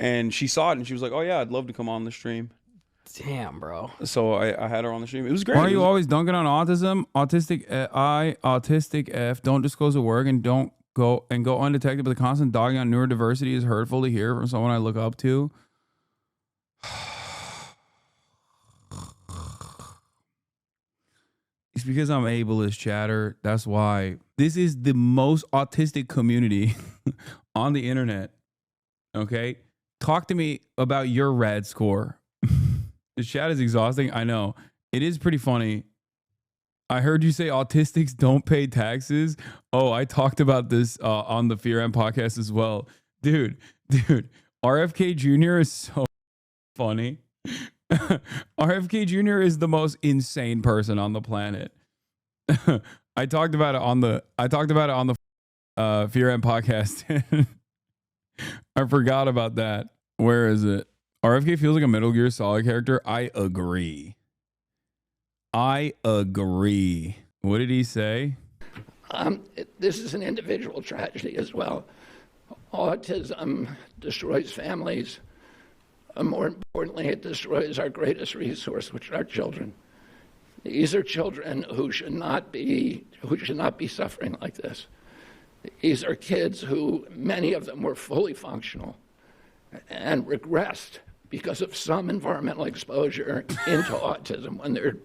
And she saw it and she was like, oh yeah, I'd love to come on the stream. Damn, bro. So I had her on the stream. It was great. Why are you always dunking on autism? Autistic F. Don't disclose the work and don't go undetected. But the constant dogging on neurodiversity is hurtful to hear from someone I look up to. It's because I'm ableist, chatter. That's why. This is the most autistic community on the internet. Okay? Talk to me about your rad score. The chat is exhausting. I know. It is pretty funny. I heard you say autistics don't pay taxes. Oh, I talked about this on the Fear M podcast as well. Dude, RFK Jr. is so funny. RFK Jr. is the most insane person on the planet. I talked about it on the Fear M podcast. I forgot about that. Where is it? RFK feels like a Metal Gear Solid character. I agree. What did he say? This is an individual tragedy as well. Autism destroys families. More importantly, it destroys our greatest resource, which are our children. These are children who should not be suffering like this. These are kids who, many of them were fully functional and regressed because of some environmental exposure into autism when they're...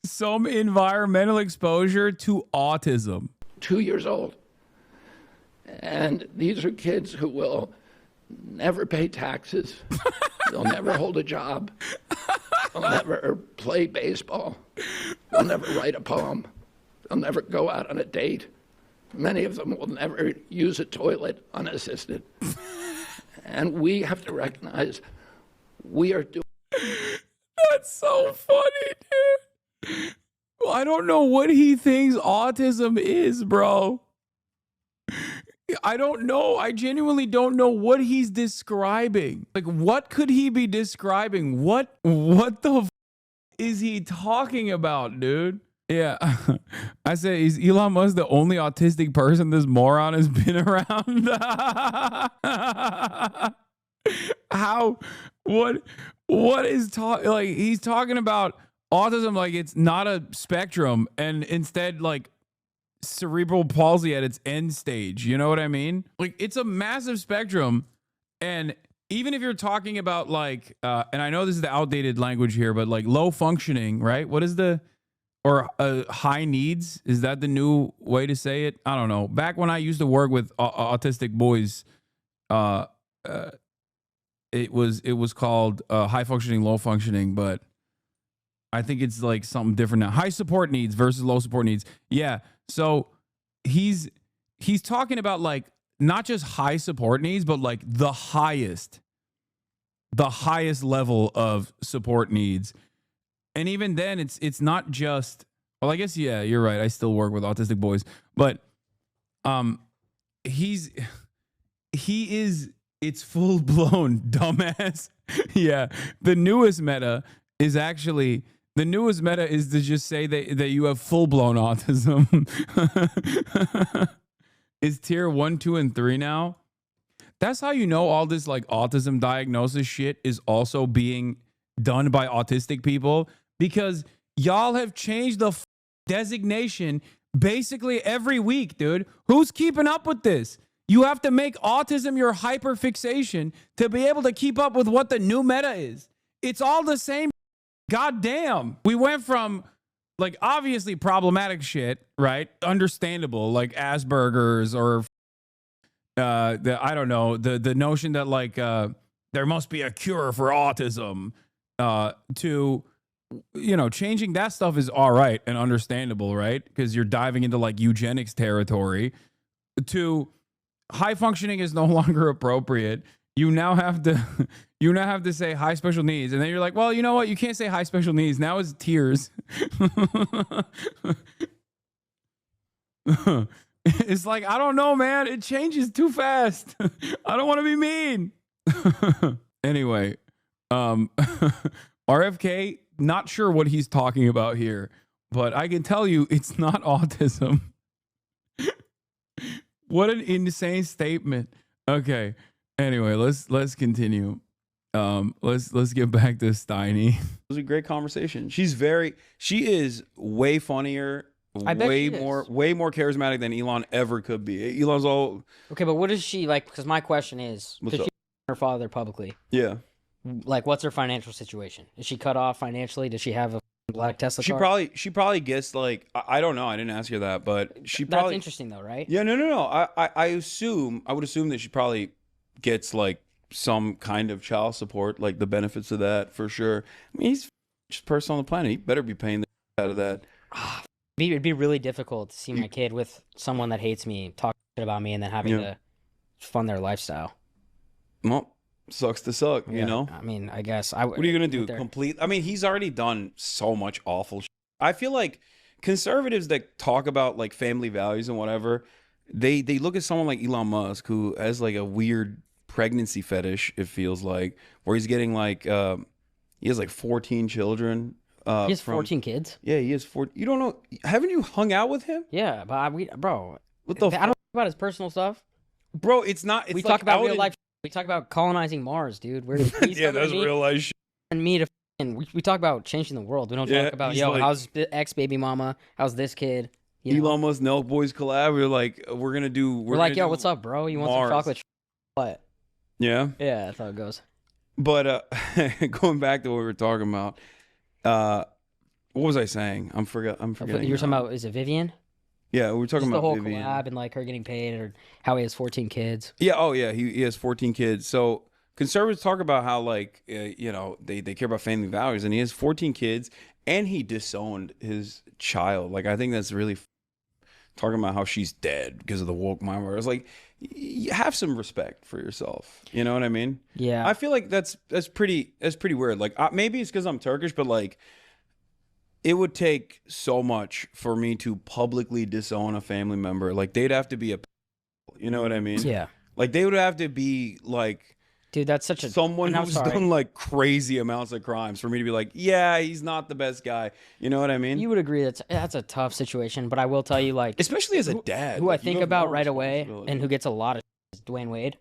Some environmental exposure to autism. 2 years old. And these are kids who will never pay taxes. They'll never hold a job. They'll never play baseball. They'll never write a poem. They'll never go out on a date. Many of them will never use a toilet unassisted. And we have to recognize we are doing... That's so funny, dude. Well, I don't know what he thinks autism is, bro. I don't know. I genuinely don't know what he's describing. Like, what could he be describing? What the is he talking about, dude? Yeah. I said, is Elon Musk the only autistic person this moron has been around? How? What is like? He's talking about autism like it's not a spectrum, and instead like cerebral palsy at its end stage. You know what I mean? Like, it's a massive spectrum, and even if you're talking about like, and I know this is the outdated language here, but like low functioning, right? What is the or high needs? Is that the new way to say it? I don't know. Back when I used to work with autistic boys, it was called high functioning, low functioning, but I think it's like something different now. High support needs versus low support needs. Yeah. So he's talking about like not just high support needs, but like the highest level of support needs. And even then it's not just, well, I guess, yeah, you're right. I still work with autistic boys, but it's full blown dumbass. Yeah. The newest meta is to just say that you have full blown autism. Is tier 1, 2, and 3 now. That's how you know all this like autism diagnosis shit is also being done by autistic people, because y'all have changed the designation basically every week, dude. Who's keeping up with this? You have to make autism your hyperfixation to be able to keep up with what the new meta is. It's all the same. God damn. We went from like obviously problematic shit, right? Understandable, like Asperger's or I don't know, the notion that like there must be a cure for autism, to, you know, changing that stuff is all right and understandable, right? Because you're diving into like eugenics territory. To high functioning is no longer appropriate. You now have to say high special needs, and then you're like, well, you know what? You can't say high special needs. Now it's tiers. It's like, I don't know, man. It changes too fast. I don't want to be mean. Anyway, RFK, not sure what he's talking about here, but I can tell you it's not autism. What an insane statement. Okay. Anyway, let's continue. Let's get back to Steiny. It was a great conversation. She is way funnier, way more charismatic than Elon ever could be. Elon's all okay, but what is she like? Because my question is, because she her father publicly. Yeah. Like, what's her financial situation? Is she cut off financially? Does she have a black Tesla car? She probably gets like, I don't know. I didn't ask her that, but she probably. That's interesting though, right? Yeah, no. I would assume that she probably gets like some kind of child support, like the benefits of that for sure. I mean, he's just person on the planet. He better be paying the out of that. It'd be really difficult to see my kid with someone that hates me, talk shit about me, and then having to fund their lifestyle. Well, sucks to suck, you know? I mean, I guess. What are you going to do? I mean, he's already done so much awful shit. I feel like conservatives that talk about like family values and whatever, they look at someone like Elon Musk, who has like a weird pregnancy fetish, it feels like, where he's getting like, he has like 14 children. He has 14 kids? Yeah, he has 14. You don't know? Haven't you hung out with him? Yeah, but bro. What the I don't talk about his personal stuff. Bro, it's not. It's we like talk about real life. We talk about colonizing Mars, dude. Yeah, that's real life shit. And me to we talk about changing the world. We don't talk about, like, how's ex baby mama? How's this kid? Elon Musk Nelk Boys collab. We're like, we're gonna do. We're like, yo, what's up, bro? You want some chocolate? What? Yeah. Yeah, that's how it goes. But going back to what we were talking about, what was I saying? I'm forgetting. You were talking about, is it Vivian? Yeah, we were talking about the whole Vivian. collab and like her getting paid, or how he has 14 kids. Yeah. Oh yeah, he has 14 kids. So conservatives talk about how like you know, they care about family values, and he has 14 kids, and he disowned his child. Like, I think that's really talking about how she's dead because of the woke mind. Where it's like, you have some respect for yourself. You know what I mean? Yeah. I feel like that's pretty weird. Like, maybe it's because I'm Turkish, but like, it would take so much for me to publicly disown a family member. Like, they'd have to be You know what I mean? Yeah. Like they would have to be like Dude, that's such a someone and I'm who's sorry. done like crazy amounts of crimes for me to be like, yeah, he's not the best guy. You know what I mean? You would agree that's a tough situation, but I will tell you, like, Especially as a dad. who I like, you think have about more right away responsibility. and who gets a lot of is Dwayne Wade.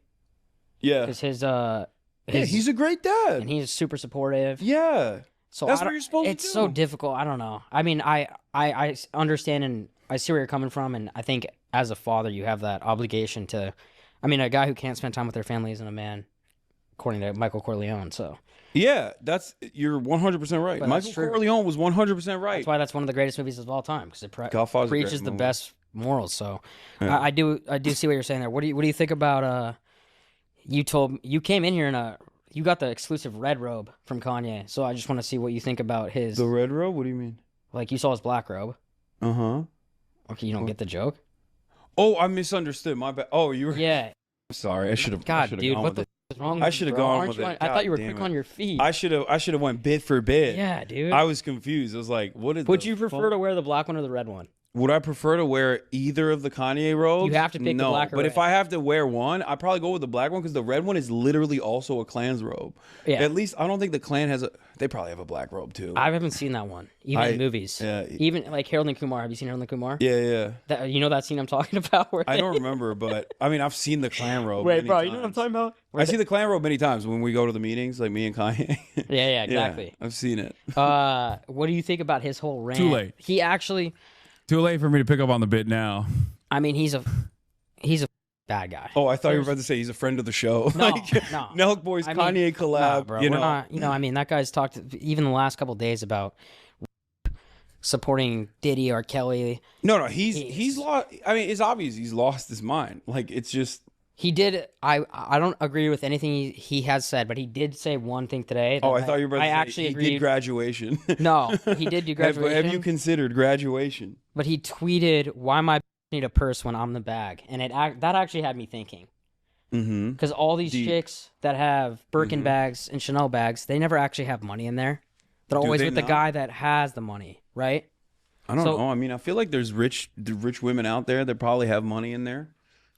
Yeah. Because his Yeah, he's a great dad. and he's super supportive. Yeah. So That's I what don't- you're supposed to It's do. so difficult. I don't know. I mean, I understand and I see where you're coming from, and I think as a father, you have that obligation to. I mean, a guy who can't spend time with their family isn't a man, according to Michael Corleone. So Yeah, you're 100% right. But that's Michael true. Corleone was 100% right. that's why that's one of the greatest movies of all time because it Godfather's a great preaches the movie. best morals. So Yeah. I do see what you're saying there. What do you think about you came in here in you got the exclusive red robe from Kanye. So I just want to see what you think about his The red robe? What do you mean? like you saw his black robe. Uh-huh. Okay, you don't get the joke? Oh, I misunderstood. My bad. Oh, you were Yeah. sorry. I should have God, gone dude, what with the it. f- is wrong? I with should you, have bro? gone Aren't with you it. on- I thought you were God quick damn on it. your feet. I should have went bit for bit. Yeah, dude. I was confused. I was like, what is Would the you prefer fuck? to wear the black one or the red one? Would I prefer to wear either of the Kanye robes? You have to pick the no, black or but if red. I have to wear one, I'd probably go with the black one because the red one is literally also a Klan's robe. Yeah. At least I don't think the Klan has a. They probably have a black robe too. I haven't seen that one, even in movies. yeah. Even like Harold and Kumar. Have you seen Harold and Kumar? Yeah. That, you know that scene I'm talking about? Where I don't remember, but I mean, I've seen the Klan robe. Wait, many bro, you know what I'm times. talking about? I see the Klan robe many times when we go to the meetings, like me and Kanye. Yeah, exactly. I've seen it. What do you think about his whole rant? Too late. He actually, Too late for me to pick up on the bit now. I mean, he's a bad guy. Oh, I thought you were about to say he's a friend of the show. No, like, no. Nelk Boys I mean, Kanye collab. Nah, bro, you we're know, not. You know, I mean, that guy's talked even the last couple days about supporting Diddy or Kelly. no, he's lost. I mean, it's obvious he's lost his mind. Like, it's just. He did. I don't agree with anything he has said, but he did say one thing today. That Oh, I thought you were about to say actually he agreed. did graduation. No, he did do graduation. Have you considered graduation? But he tweeted, "Why my need a purse when I'm the bag?" And that actually had me thinking Mm-hmm. because all these Deep. chicks that have Birkin bags and Chanel bags, they never actually have money in there. They're Do always they with the not? guy that has the money, right? I don't So- know. I mean, I feel like the rich women out there that probably have money in there.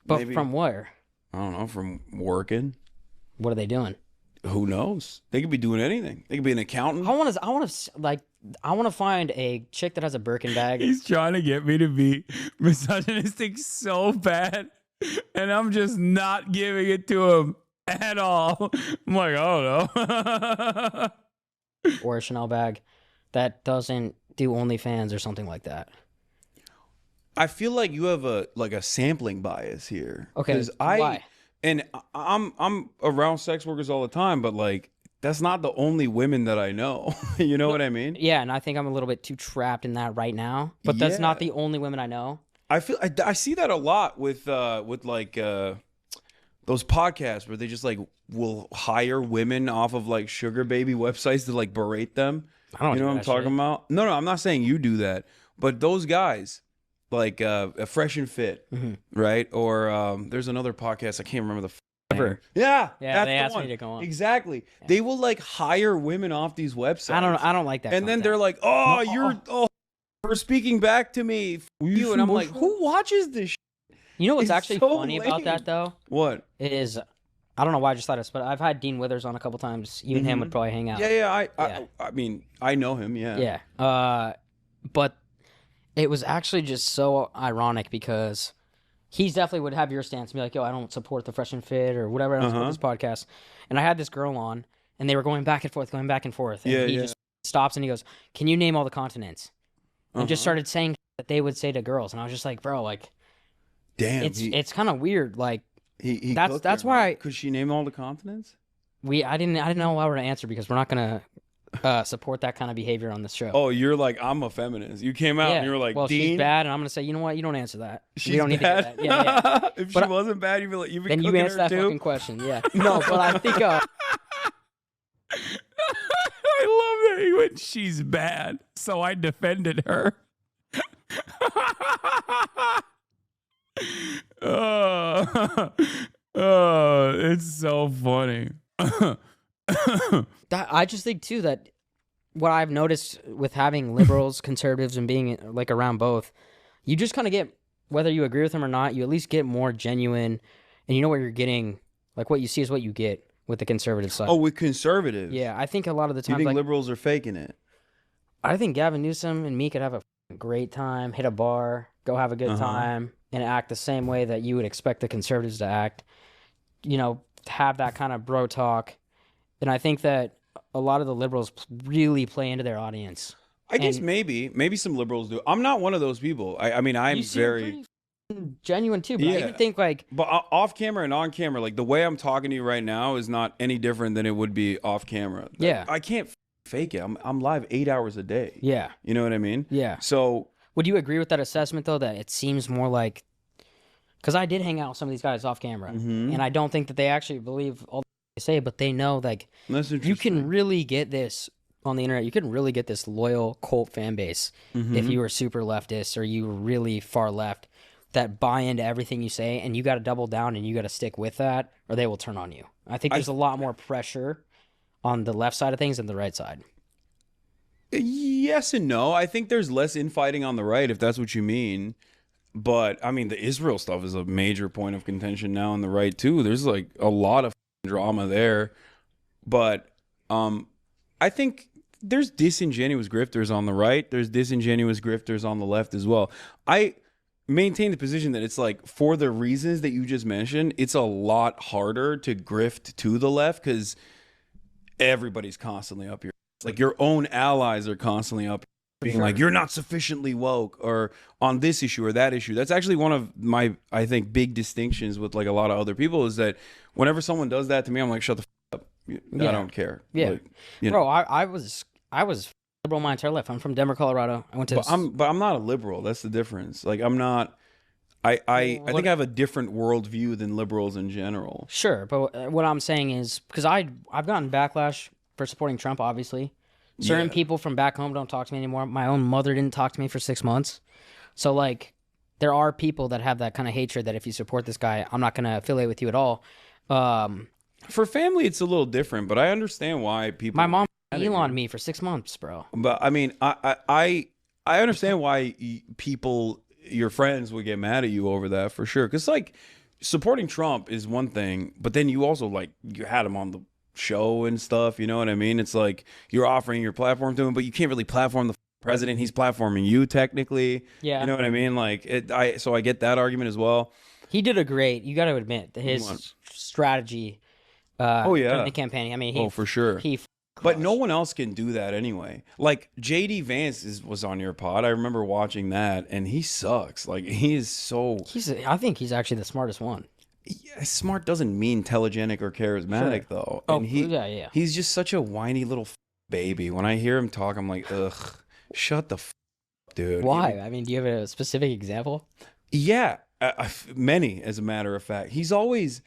But Maybe. from where? I don't know, from working. What are they doing? Who knows? They could be doing anything. They could be an accountant. I want to find a chick that has a Birkin bag. He's trying to get me to be misogynistic so bad, and I'm just not giving it to him at all. I'm like, I don't know. Or a Chanel bag that doesn't do OnlyFans or something like that. I feel like you have a sampling bias here. Okay, 'Cause why? I'm around sex workers all the time, but like that's not the only women that I know. You know what I mean? Yeah, and I think I'm a little bit too trapped in that right now. But that's not Yeah. the only women I know. I feel I see that a lot with like those podcasts where they just like will hire women off of like sugar baby websites to like berate them. I don't You know what I'm talking about? No, I'm not saying you do that, but those guys like a Fresh and Fit, right? Or there's another podcast I can't remember the. Ever. Yeah, Yeah, that's they the asked me one. to go on. Exactly. They will like hire women off these websites. I don't like that. And then content. they're like, "Oh, you're for speaking back to me, f- you," and I'm like, "Who watches this?" you know what's it's actually so funny about lame. that though What? is I don't know why I just thought this, but I've had Dean Withers on a couple times. You and him would probably hang out. Yeah. Yeah. I mean, I know him. Yeah. Yeah. But it was actually just so ironic because he definitely would have your stance and be like, yo, I don't support the Fresh and Fit or whatever. I don't support this podcast. And I had this girl on and they were going back and forth. And Yeah, he yeah. just stops and he goes, can you name all the continents? And just started saying that they would say to girls. And I was just like, bro, like, Damn. it's kind of weird. Like, he that's why Could she name all the continents? I didn't know how to answer because we're not going to support that kind of behavior on this show. Oh, you're like, I'm a feminist. You came out and you were like, well, Dean, she's bad, and I'm gonna say, you know what? You don't answer that. she's we don't need bad. to hear that. Yeah. If But she wasn't bad, you'd be like, you've been Then you cooking answer her that too. fucking question. Yeah. No, but I think I love that he went, she's bad, so I defended her. It's so funny. I just think too that what I've noticed with having liberals, conservatives, and being like around both, you just kind of get whether you agree with him or not, you at least get more genuine, and you know what you're getting. Like, what you see is what you get with the conservative side. Oh, with conservatives? Yeah, I think a lot of the You times, think like, liberals are faking it? I think Gavin Newsom and me could have a great time, hit a bar, go have a good time, and act the same way that you would expect the conservatives to act. You know, have that kind of bro talk. And I think that a lot of the liberals really play into their audience. I guess maybe some liberals do. I'm not one of those people. I mean, I'm You seem very pretty genuine too, but I Yeah. even think like, but off camera and on camera, like the way I'm talking to you right now is not any different than it would be off camera. Yeah. I can't fake it. I'm live 8 hours a day. yeah, You know what I mean? yeah. So Would you agree with that assessment though? That it seems more like, because I did hang out with some of these guys off camera, and I don't think that they actually believe all they say, but they know like that's you interesting. can really get this on the internet. You can really get this loyal cult fan base if you were super leftist or you were really far left that buy into everything you say, and you got to double down and you got to stick with that, or they will turn on you. I think there's a lot more pressure on the left side of things than the right side. Yes and no. I think there's less infighting on the right, if that's what you mean. But I mean, the Israel stuff is a major point of contention now on the right too. There's like a lot of drama there. But I think there's disingenuous grifters on the right. There's disingenuous grifters on the left as well. I maintain the position that it's like, for the reasons that you just mentioned, it's a lot harder to grift to the left because everybody's constantly up here. Like your own allies are constantly up being like, you're not sufficiently woke, or on this issue or that issue. That's actually one of my, I think, big distinctions with like a lot of other people is that whenever someone does that to me, I'm like, shut the up. I don't care. Yeah. Like, you know. Bro, I was liberal my entire life. I'm from Denver, Colorado. I went to But I'm not a liberal. That's the difference. Like I'm not. I think I have a different worldview than liberals in general. Sure, but what I'm saying is because I've gotten backlash for supporting Trump. Obviously, certain people from back home don't talk to me anymore. My own mother didn't talk to me for 6 months. So like, there are people that have that kind of hatred that if you support this guy, I'm not going to affiliate with you at all. For family, it's a little different, but I understand why people. My mom Elon me for 6 months, bro. But I mean, I understand why people, your friends, would get mad at you over that for sure. Because like, supporting Trump is one thing, but then you also like you had him on the show and stuff. You know what I mean? It's like you're offering your platform to him, but you can't really platform the president. He's platforming you technically. Yeah, you know what I mean? Like so I get that argument as well. He did a great. You got to admit his strategy. During the campaign. I mean, for sure. But no one else can do that anyway. Like JD Vance was on your pod. I remember watching that, and he sucks. Like he is so. I think he's actually the smartest one. Yeah, smart doesn't mean telegenic or charismatic though. Oh, and yeah. He's just such a whiny little baby. When I hear him talk, I'm like, ugh, shut the up, dude. Why? I mean, do you have a specific example? Yeah, many, as a matter of fact. He's always.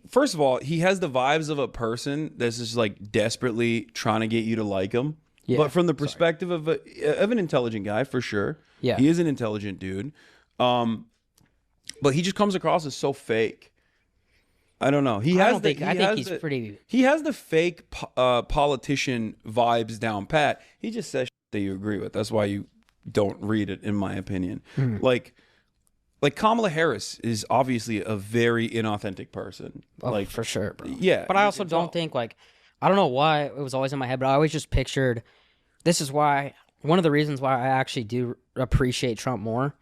First of all, he has the vibes of a person that's just like desperately trying to get you to like him. Yeah, but from the perspective of an intelligent guy, for sure. Yeah, he is an intelligent dude. But he just comes across as so fake. I don't know. I think he's pretty. He has the fake politician vibes down pat. He just says shit that you agree with. That's why you don't read it, in my opinion. Like Kamala Harris is obviously a very inauthentic person. Oh, like for sure, bro. Yeah. But I also don't think like, I don't know why it was always in my head, but I always just pictured, this is why, one of the reasons why I actually do appreciate Trump more.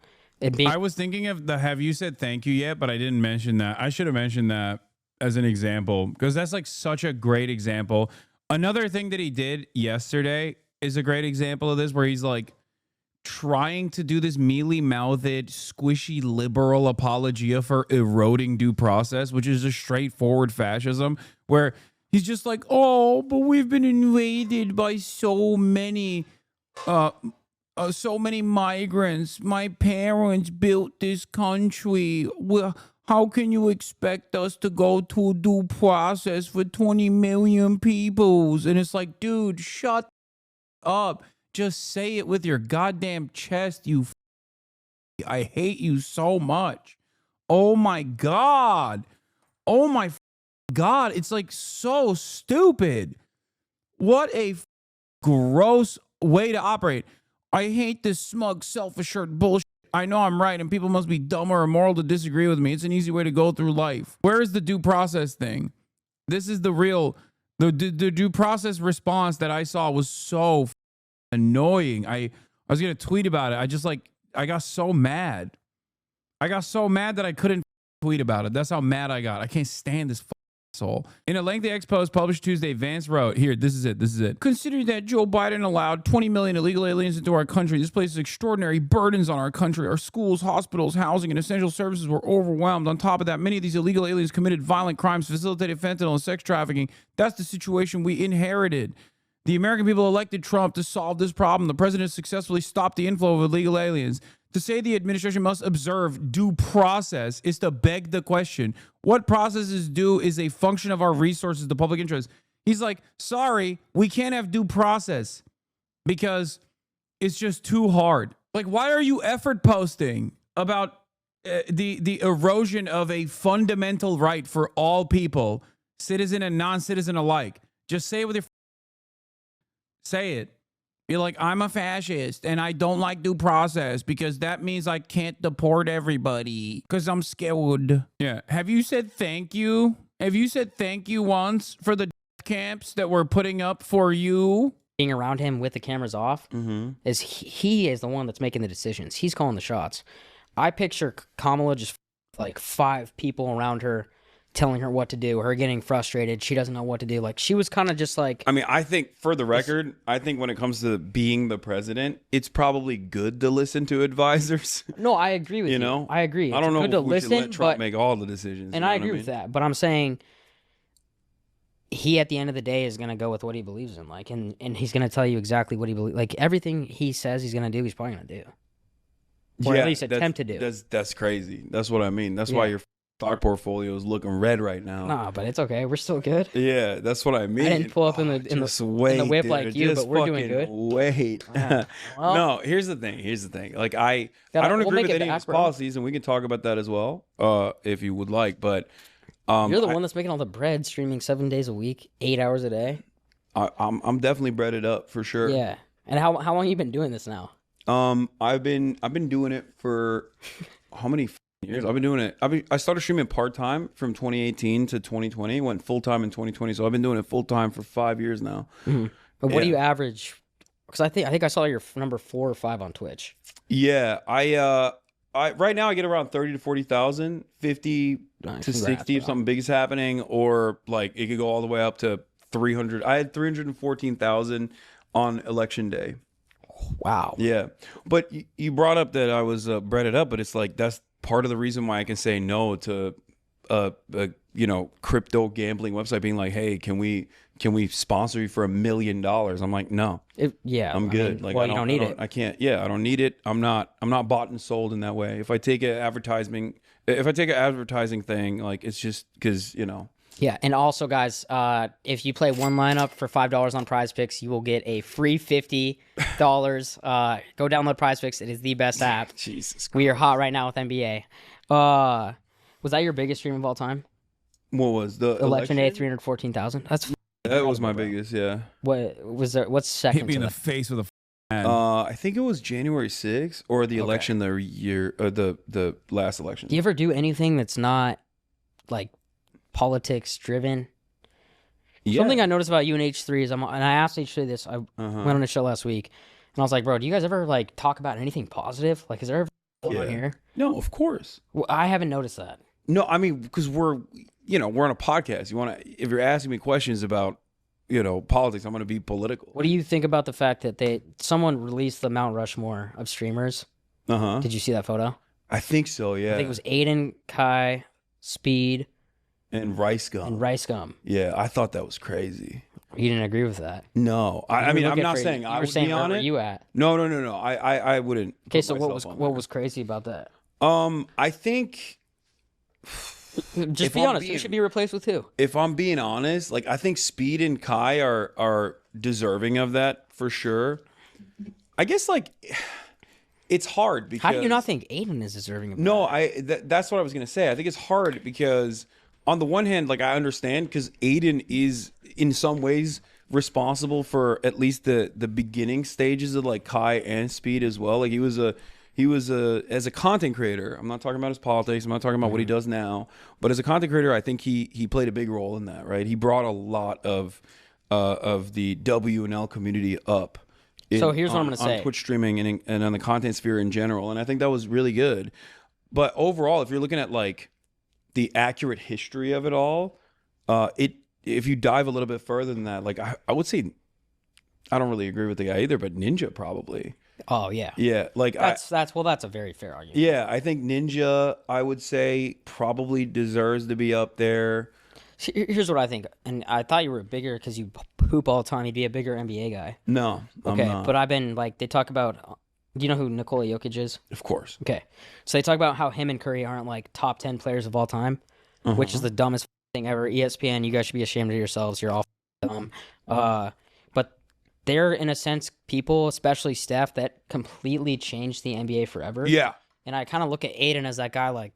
I was thinking of have you said thank you yet? But I didn't mention that. I should have mentioned that as an example, because that's like such a great example. Another thing that he did yesterday is a great example of this, where he's like, trying to do this mealy-mouthed, squishy liberal apologia for eroding due process, which is a straightforward fascism, where he's just like, oh, but we've been invaded by so many migrants. My parents built this country. Well, how can you expect us to go to due process for 20 million peoples? And it's like, dude, shut up. Just say it with your goddamn chest, you I hate you so much. Oh my God. Oh my God. It's like so stupid. What a gross way to operate. I hate this smug, self-assured bullshit. I know I'm right, and people must be dumb or immoral to disagree with me. It's an easy way to go through life. Where is the due process thing? This is the real, the due process response that I saw was so annoying. I was going to tweet about it. I got so mad. I got so mad that I couldn't tweet about it. That's how mad I got. I can't stand this asshole. In a lengthy ex-post published Tuesday, Vance wrote, here, this is it. Considering that Joe Biden allowed 20 million illegal aliens into our country, this places extraordinary burdens on our country. Our schools, hospitals, housing, and essential services were overwhelmed. On top of that, many of these illegal aliens committed violent crimes, facilitated fentanyl and sex trafficking. That's the situation we inherited. The American people elected Trump to solve this problem. The president successfully stopped the inflow of illegal aliens. To say the administration must observe due process is to beg the question. What process is due is a function of our resources, the public interest. He's like, sorry, we can't have due process because it's just too hard. Like, why are you effort posting about the erosion of a fundamental right for all people, citizen and non-citizen alike? Just say it with your say it. Be like, I'm a fascist and I don't like due process because that means I can't deport everybody because I'm scared. Yeah. Have you said thank you? Have you said thank you once for the camps that we're putting up for you? Being around him with the cameras off is he is the one that's making the decisions. He's calling the shots. I picture Kamala just like 5 people around her telling her what to do, her getting frustrated. She doesn't know what to do. Like, she was kind of just like... I mean, I think, for the record, I think when it comes to being the president, it's probably good to listen to advisors. No, I agree with you. You know? I agree. I don't know good if to we listen, should let Trump but, make all the decisions. and I agree with that. But I'm saying he, at the end of the day, is going to go with what he believes in. Like, and he's going to tell you exactly what he believes. Like, everything he says he's going to do, he's probably going to do. Or at least attempt to do. That's crazy. That's what I mean. That's why your stock portfolio is looking red right now. Nah, but it's okay. We're still good. Yeah, that's what I mean. I didn't pull up in the whip like you, but we're doing good. Wait. Well, no, here's the thing. Like, I don't agree with any of his policies, and we can talk about that as well, if you would like. But you're the one that's making all the bread, streaming 7 days a week, 8 hours a day. I'm definitely breaded up for sure. Yeah. And how long have you been doing this now? I've been doing it for how many years? I've been doing it. I started streaming part-time from 2018 to 2020, went full-time in 2020. So I've been doing it full-time for 5 years now. Mm-hmm. But what do you average? Because I think I saw your number 4 or 5 on Twitch. Yeah, I right now I get around 30 to 40,000, 50 to 60 if something big is happening, or like it could go all the way up to 300. I had 314,000 on election day. Wow. Yeah, but you brought up that I was breaded up, but it's like that's part of the reason why I can say no to a crypto gambling website being like, hey, can we sponsor you for $1 million? I'm like, no. I'm good. You don't need it. I can't. Yeah, I don't need it. I'm not bought and sold in that way. If I take an advertising thing, like, it's just because, Yeah, and also, guys, if you play one lineup for $5 on Prize Picks, you will get a free $50. Go download Prize Picks. It is the best app. Jesus Christ. We are hot right now with NBA. Was that your biggest stream of all time? What was the election day? 314,000. That was my biggest. Yeah. What was there? What's second? Hit me to in the that? face with a. I think it was January 6th or the election the last election. Do you ever do anything that's not like politics driven? Yeah. Something I noticed about you and H3 is and I asked H3 this. I went on a show last week, and I was like, bro, do you guys ever like talk about anything positive? Like, is there ever on here? No, of course. Well, I haven't noticed that. No, I mean, because we're on a podcast. If you're asking me questions about politics, I'm going to be political. What do you think about the fact that someone released the Mount Rushmore of streamers? Did you see that photo? I think so. Yeah. I think it was Aiden, Kai, Speed, and Rice Gum. Yeah, I thought that was crazy. You didn't agree with that? No, I mean, I'm not saying I would be on it. Where you at? No. I wouldn't. Okay, so what was crazy about that? I think. Just be honest. It should be replaced with who? If I'm being honest, like, I think Speed and Kai are deserving of that for sure. I guess, like, it's hard because. How do you not think Aiden is deserving of that? No, that's what I was gonna say. I think it's hard because on the one hand, like, I understand because Aiden is in some ways responsible for at least the beginning stages of like Kai and Speed as well. Like, he was He was as a content creator. I'm not talking about his politics. I'm not talking about what he does now. But as a content creator, I think he played a big role in that. Right? He brought a lot of the W&L community up. So here's what I'm going to say. On Twitch streaming and on the content sphere in general. And I think that was really good. But overall, if you're looking at like the accurate history of it all, if you dive a little bit further than that, like I would say, I don't really agree with the guy either, but Ninja probably. Oh yeah. Yeah, like that's a very fair argument. Yeah, I think Ninja, I would say, probably deserves to be up there. Here's what I think, and I thought you were bigger because you poop all the time. You'd be a bigger NBA guy. No, okay, I'm not. But I've been like, they talk about. Do you know who Nikola Jokic is? Of course. Okay, so they talk about how him and Curry aren't like top 10 players of all time, which is the dumbest thing ever. ESPN, you guys should be ashamed of yourselves. You're all dumb. But they're in a sense people, especially Steph, that completely changed the NBA forever. Yeah. And I kind of look at Aiden as that guy. Like,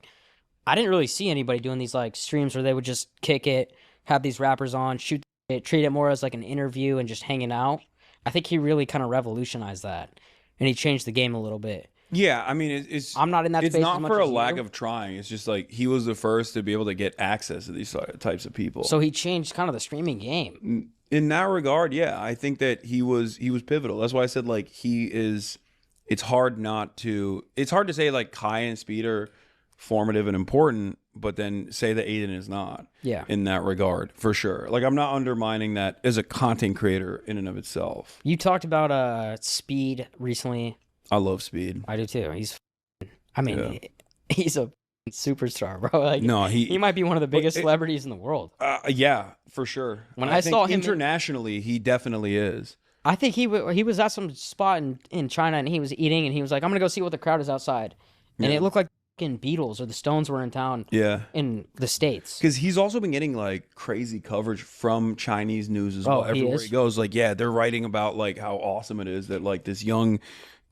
I didn't really see anybody doing these like streams where they would just kick it, have these rappers on, shoot it, treat it more as like an interview and just hanging out. I think he really kind of revolutionized that, and he changed the game a little bit. Yeah, I mean, it's. I'm not in that. It's space not as much for a as lack you. of trying. It's just like he was the first to be able to get access to these types of people. So he changed kind of the streaming game. In that regard, yeah, I think that he was pivotal. That's why I said like he is. It's hard to say like Kai and Speed are formative and important, but then say that Aiden is not. Yeah. In that regard, for sure. Like I'm not undermining that as a content creator in and of itself. You talked about Speed recently. I love Speed. I do too. He's a superstar, bro. Like, no, he might be one of the biggest celebrities in the world. Yeah, for sure. When I saw him internationally, he definitely is. I think he was at some spot in China and he was eating and he was like, I'm gonna go see what the crowd is outside, and it looked like fucking Beatles or the Stones were in town. Yeah, in the States, because he's also been getting like crazy coverage from Chinese news as well. Everywhere he goes, like they're writing about like how awesome it is that like this young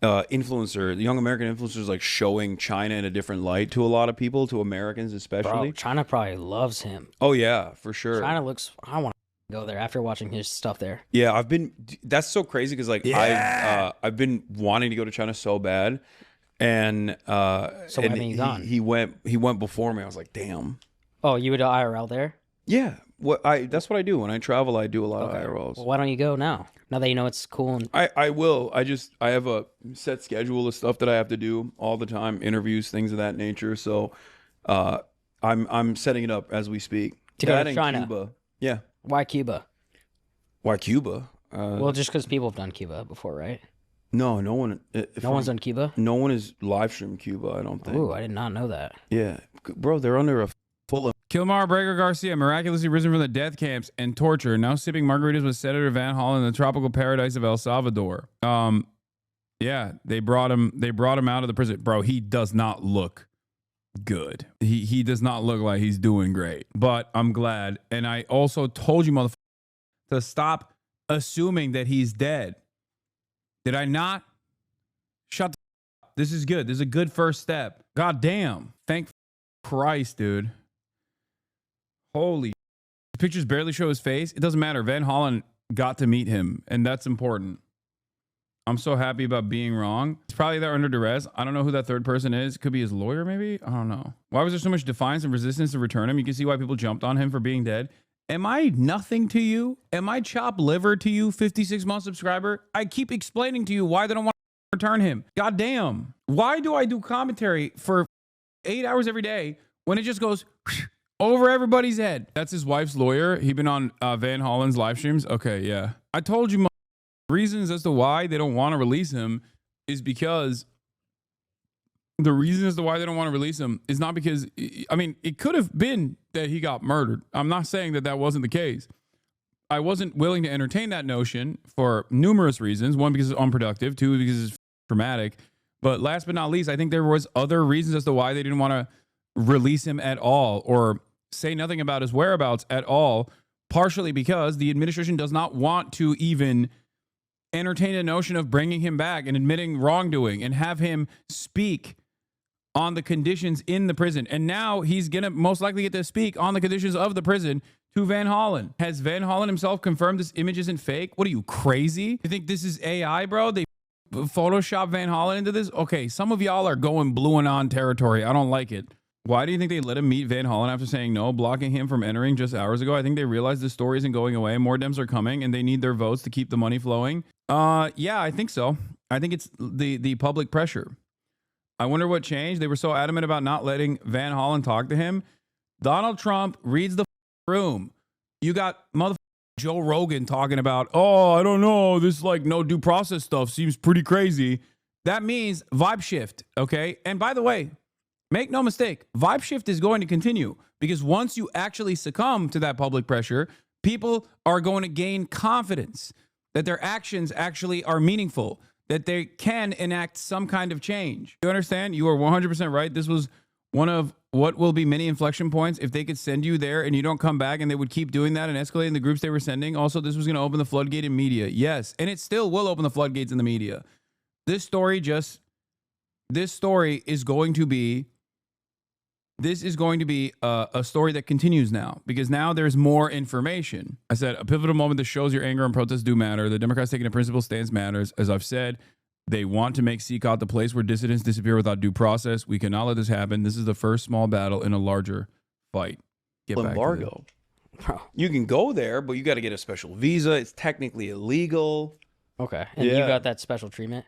influencer, the young American influencer, is like showing China in a different light to a lot of people, to Americans especially. Bro, China probably loves him. Oh yeah, for sure. China looks. I want to go there after watching his stuff there. Yeah, that's so crazy because like I've been wanting to go to China so bad, and so and haven't you gone? He went before me. I was like, damn. Oh, you would IRL there? Yeah. That's what I do when I travel. I do a lot of IRLs. Well, why don't you go now? Now that you know it's cool. And I will. I have a set schedule of stuff that I have to do all the time, interviews, things of that nature. So I'm setting it up as we speak. To go to China. Cuba. Yeah. Why Cuba? Why Cuba? Well, just because people have done Cuba before, right? No one. No one's done Cuba? No one has live streamed Cuba, I don't think. Ooh, I did not know that. Yeah. Bro, they're under a full. Kilmar Breaker Garcia miraculously risen from the death camps and torture, now sipping margaritas with Senator Van Hollen in the tropical paradise of El Salvador. Yeah, they brought him out of the prison. Bro, he does not look good. He does not look like he's doing great. But I'm glad. And I also told you, motherfucker, to stop assuming that he's dead. Did I not? Shut the up. This is good. This is a good first step. God damn. Thank Christ, dude. Holy pictures barely show his face. It doesn't matter. Van Hollen got to meet him, and that's important. I'm so happy about being wrong. It's probably there under duress. I don't know who that third person is. Could be his lawyer, maybe? I don't know. Why was there so much defiance and resistance to return him? You can see why people jumped on him for being dead. Am I nothing to you? Am I chopped liver to you, 56-month subscriber? I keep explaining to you why they don't want to return him. God damn. Why do I do commentary for 8 hours every day when it just goes over everybody's head? That's his wife's lawyer. He been on Van Hollen's live streams. Okay, yeah. I told you reasons as to why they don't want to release him is because the reason as to why they don't want to release him is not because, I mean, it could have been that he got murdered. I'm not saying that wasn't the case. I wasn't willing to entertain that notion for numerous reasons. One, because it's unproductive. Two, because it's traumatic. But last but not least, I think there was other reasons as to why they didn't want to release him at all or say nothing about his whereabouts at all, partially because the administration does not want to even entertain a notion of bringing him back and admitting wrongdoing and have him speak on the conditions in the prison. And now he's going to most likely get to speak on the conditions of the prison to Van Hollen. Has Van Hollen himself confirmed this image isn't fake? What are you, crazy? You think this is AI, bro? They Photoshop Van Hollen into this? Okay, some of y'all are going blue and on territory. I don't like it. Why do you think they let him meet Van Hollen after saying no, blocking him from entering just hours ago? I think they realized this story isn't going away. More Dems are coming, and they need their votes to keep the money flowing. Yeah, I think so. I think it's the public pressure. I wonder what changed. They were so adamant about not letting Van Hollen talk to him. Donald Trump reads the room. You got motherfucker Joe Rogan talking about, oh, I don't know, this like no due process stuff seems pretty crazy. That means vibe shift, okay? And by the way, make no mistake, vibe shift is going to continue because once you actually succumb to that public pressure, people are going to gain confidence that their actions actually are meaningful, that they can enact some kind of change. You understand? You are 100% right. This was one of what will be many inflection points if they could send you there and you don't come back, and they would keep doing that and escalating the groups they were sending. Also, this was going to open the floodgate in media. Yes, and it still will open the floodgates in the media. This story is going to be a story that continues now because now there's more information. I said a pivotal moment that shows your anger and protests do matter. The Democrats taking a principled stance matters. As I've said, they want to make CCOT the place where dissidents disappear without due process. We cannot let this happen. This is the first small battle in a larger fight. Get back Embargo. You can go there, but you got to get a special visa. It's technically illegal. Okay. And you got that special treatment?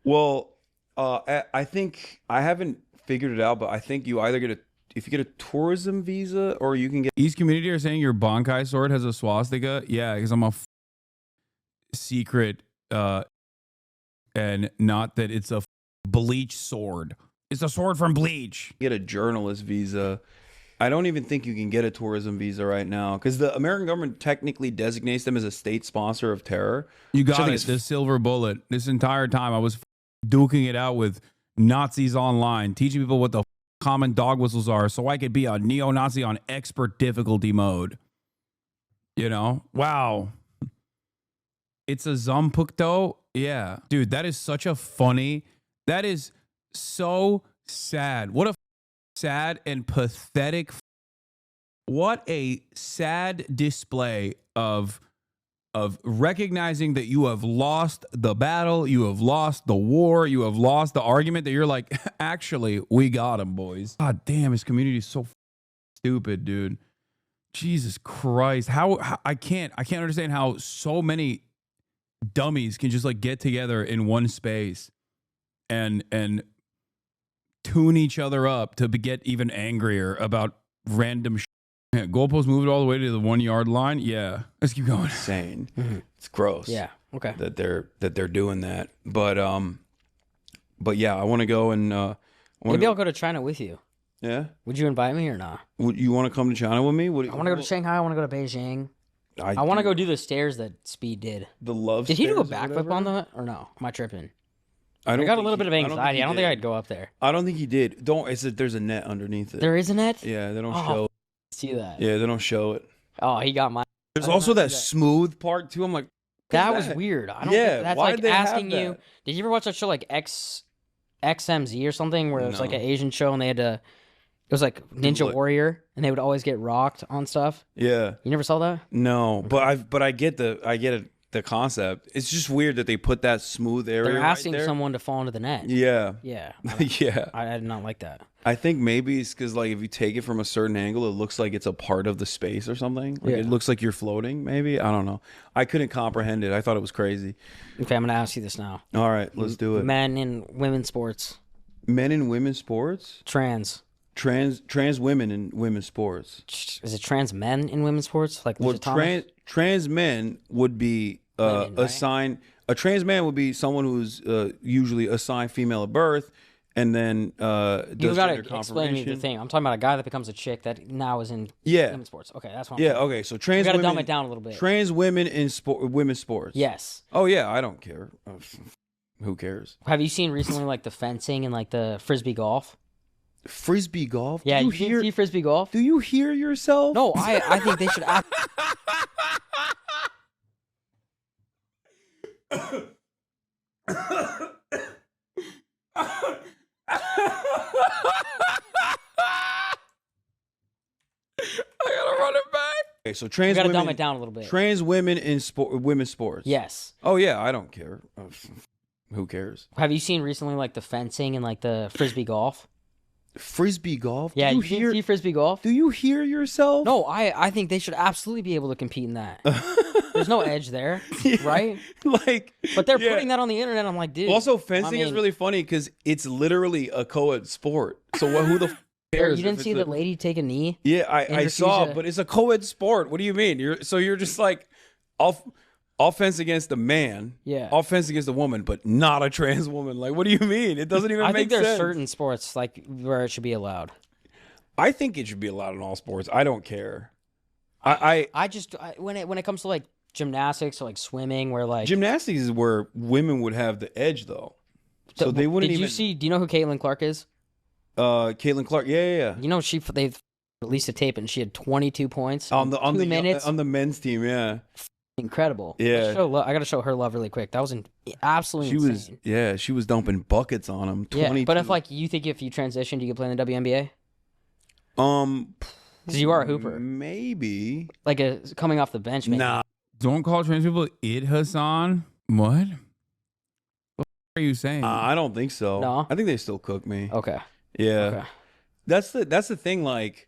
Well, I think I haven't figured it out, but I think you either if you get a tourism visa or you can get. East community are saying your Bankai sword has a swastika. Yeah, because I'm a secret, and not that it's a Bleach sword. It's a sword from Bleach. Get a journalist visa. I don't even think you can get a tourism visa right now because the American government technically designates them as a state sponsor of terror. You got it. The silver bullet. This entire time I was duking it out with Nazis online, teaching people what the common dog whistles are so I could be a neo-Nazi on expert difficulty mode. You know? Wow. It's a Zompukto. Yeah. Dude, that is such a funny... That is so sad. What a sad and pathetic... What a sad display of recognizing that you have lost the battle, you have lost the war, you have lost the argument, that you're like, actually, we got him, boys. God damn, his community is so stupid, dude. Jesus Christ. How I can't understand how so many dummies can just like get together in one space and tune each other up to get even angrier about random shit. Yeah, goalpost moved all the way to the 1 yard line. Yeah, let's keep going. Insane. It's gross. Yeah. Okay. That they're doing that, but yeah, I want to go and maybe I'll go to China with you. Yeah. Would you invite me or not? Would you want to come to China with me? I want to go to Shanghai. I want to go to Beijing. I want to go do the stairs that Speed did. The love. Did he do a backflip on the or no? Am I tripping? I got a little bit of anxiety. I don't think I'd go up there. I don't think he did. There's a net underneath it. There is a net? Yeah, they don't show. See that? Yeah, they don't show it. Oh, he got mine. There's also that smooth part too. I'm like, that was weird. I don't think that's like asking you. Did you ever watch that show like XMZ or something where it was like an Asian show and they had to? It was like Ninja Warrior and they would always get rocked on stuff. Yeah. You never saw that? No, but I get the concept. It's just weird that they put that smooth area. They're asking right there. Someone to fall into the net. Yeah. Yeah. Yeah. I did not like that. I think maybe it's because like if you take it from a certain angle, it looks like it's a part of the space or something. Like it looks like you're floating. Maybe I don't know. I couldn't comprehend it. I thought it was crazy. Okay, I'm gonna ask you this now. All right, let's do it. Men in women's sports. Men in women's sports. Trans women in women's sports. Is it trans men in women's sports? Like well, trans men would be assigned. A trans man would be someone who's usually assigned female at birth, and then does you got gender to confirmation. explain me the thing. I'm talking about a guy that becomes a chick that now is in women's sports. Okay, that's what. Okay. So trans. You got to dumb it down a little bit. Trans women in women's sports. Yes. Oh yeah, I don't care. Who cares? Have you seen recently like the fencing and like the frisbee golf? Frisbee golf? Yeah, you see frisbee golf? Do you hear yourself? No, I think they should. I gotta run it back. Okay, so trans women. You gotta dumb it down a little bit. Trans women in women's sports. Yes. Oh yeah, I don't care. who cares? Have you seen recently like the fencing and like the frisbee golf? Frisbee golf? Yeah, do you hear? see frisbee golf? Do you hear yourself? No, I think they should absolutely be able to compete in that. There's no edge there, right? Like, But they're putting that on the internet. I'm like, dude. Also, fencing is really funny because it's literally a co-ed sport. So who the cares? You didn't see the lady take a knee? Yeah, I saw, but it's a co-ed sport. What do you mean? You're just like, offense against a man, offense against a woman, but not a trans woman. Like, what do you mean? It doesn't even make sense. I think there's certain sports like where it should be allowed. I think it should be allowed in all sports. I don't care. When it comes to like gymnastics or like swimming, where like gymnastics is where women would have the edge, though. So they wouldn't even. Did you see? Do you know who Caitlin Clark is? Caitlin Clark. Yeah. You know they released a tape and she had 22 points on the 2 minutes on the men's team. Yeah. Incredible. Yeah. I gotta show her love really quick. That was absolutely insane. She was dumping buckets on him. 22. Yeah, but if you think if you transitioned, you could play in the WNBA? Because you are a hooper. Maybe. Like coming off the bench, maybe. Nah. Don't call trans people it, Hasan. What? What are you saying? I don't think so. No? I think they still cook me. Okay. Yeah. Okay. That's the thing. Like,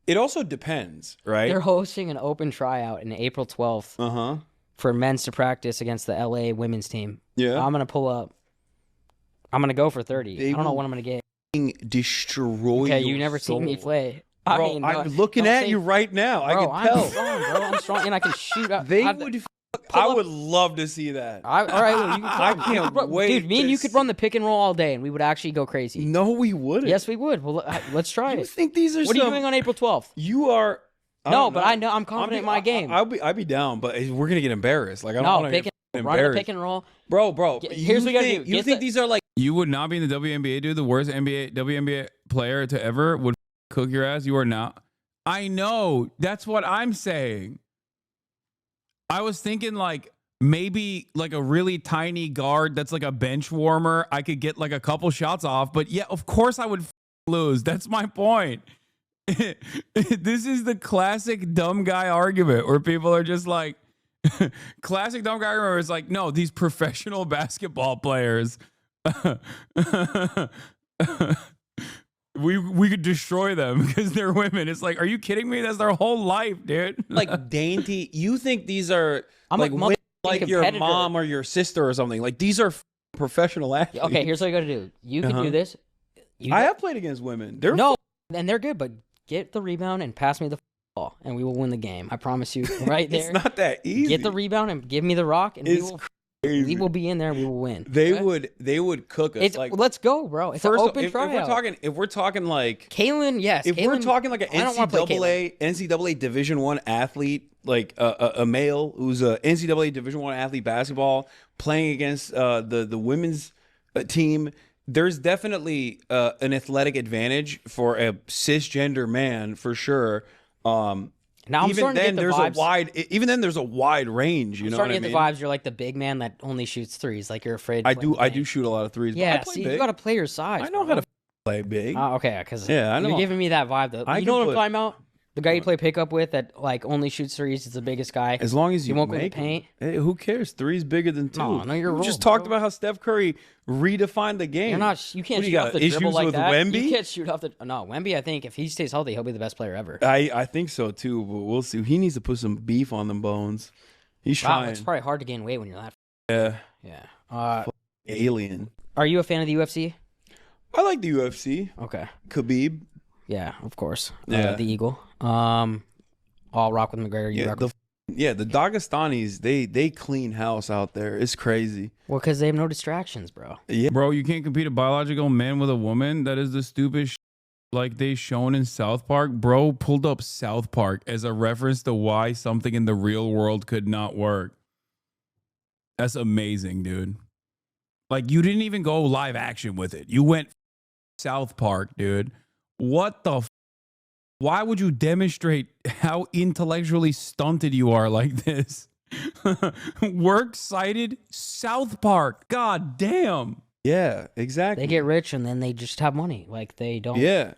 it also depends, right? They're hosting an open tryout in April 12th. For men's to practice against the LA women's team. Yeah. I'm gonna pull up. I'm gonna go for 30. I don't know what I'm gonna get. Destroy. Okay, you never seen me play. Bro, I'm looking at you right now. Bro, I can tell. I'm strong, bro. I'm strong, and I can shoot up. I would love to see that. All right, well, you can I can't wait. Dude, me and you could run the pick and roll all day, and we would actually go crazy. No, we wouldn't. Yes, we would. Well, let's try it. You think these are What are you doing on April 12th? You are. No, but I know I'm confident in my game. I'd be down, but we're gonna get embarrassed. Like I don't want to get embarrassed. Run the pick and roll, bro. Here's what we gotta do. You think these are like? You would not be in the WNBA, dude. The worst WNBA player to ever would cook your ass. You are not. I know. That's what I'm saying. I was thinking like maybe like a really tiny guard that's like a bench warmer. I could get like a couple shots off, but yeah, of course I would lose. That's my point. This is the classic dumb guy argument where people are just like, classic dumb guy argument where it's like, no, these professional basketball players, we could destroy them because they're women. It's like, are you kidding me? That's their whole life, dude. Like dainty. You think these are like your mom or your sister or something? Like these are professional athletes. Okay, here's what you got to do. You can do this. I have played against women. And they're good, but get the rebound and pass me the ball, and we will win the game. I promise you, right there. It's not that easy. Get the rebound and give me the rock, and we will be in there. And we will win. They would cook us. Let's go, bro. It's an open tryout. If we're talking like Kalen, yes. If we're talking like an NCAA Division I athlete, like a male who's a NCAA Division I athlete basketball playing against the women's team. There's definitely an athletic advantage for a cisgender man for sure. Now even then there's a wide range. You know what I mean? Starting to get the vibes. You're like the big man that only shoots threes. Like you're afraid. I do shoot a lot of threes. Yeah, see, you got to play your size. I know how to play big. Okay, because I know. You're giving me that vibe though. You know what I'm talking about? The guy you play pickup with that like only shoots threes is the biggest guy. As long as you won't go to the paint. Hey, who cares? Three's bigger than two. No, you're we just talked about how Steph Curry redefined the game. You can't shoot off the dribble like that. Wemby? You can't shoot off the. No, Wemby. I think if he stays healthy, he'll be the best player ever. I think so too, but we'll see. He needs to put some beef on them bones. He's trying. It's probably hard to gain weight when you're that. Yeah. Alien. Are you a fan of the UFC? I like the UFC. Okay. Khabib. Yeah, of course. Yeah. The Eagle. I'll rock with McGregor. The Dagestanis, they clean house out there. It's crazy. Well, because they have no distractions, bro. Yeah. Bro, you can't compete a biological man with a woman. That is the stupid like they shown in South Park. Bro pulled up South Park as a reference to why something in the real world could not work. That's amazing, dude. Like, you didn't even go live action with it. You went South Park, dude. What the Why would you demonstrate how intellectually stunted you are like this? Works cited South Park. God damn. Yeah, exactly. They get rich and then they just have money. Like they don't. Yeah.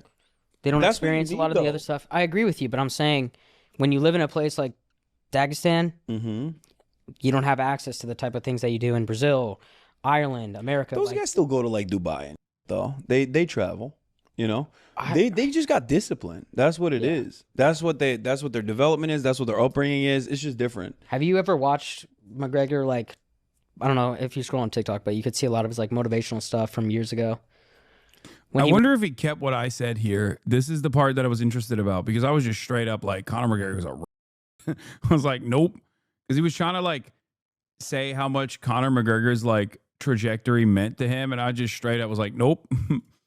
They don't experience a lot of the other stuff. I agree with you, but I'm saying when you live in a place like Dagestan, you don't have access to the type of things that you do in Brazil, Ireland, America. Those like, guys still go to like Dubai, though. They travel. You know, they just got discipline. That's what it is. That's what their development is. That's what their upbringing is. It's just different. Have you ever watched McGregor? Like, I don't know if you scroll on TikTok, but you could see a lot of his like motivational stuff from years ago. I wonder if he kept what I said here. This is the part that I was interested about because I was just straight up like Conor McGregor was a. I was like, nope, because he was trying to like say how much Conor McGregor's like trajectory meant to him, and I just straight up was like, nope.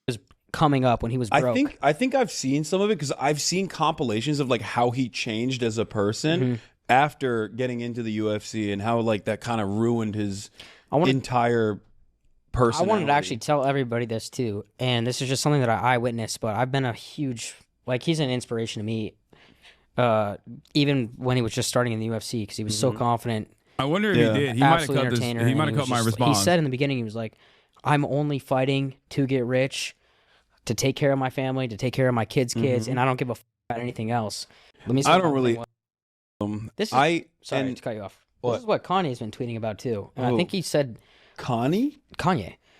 Was coming up when he was broke. I think I've seen some of it because I've seen compilations of like how he changed as a person after getting into the UFC and how like that kind of ruined his entire personality. I wanted to actually tell everybody this too, and this is just something that I witnessed, but I've been a huge, like, he's an inspiration to me, even when he was just starting in the UFC because he was so confident. I wonder if he did. He might have cut this. He might have cut my response. He said in the beginning, he was like, I'm only fighting to get rich, to take care of my family, to take care of my kids' kids, and I don't give a about anything else. Let me. I don't really. This is, sorry to cut you off. What? This is what Kanye's been tweeting about too, and I think he said Kanye.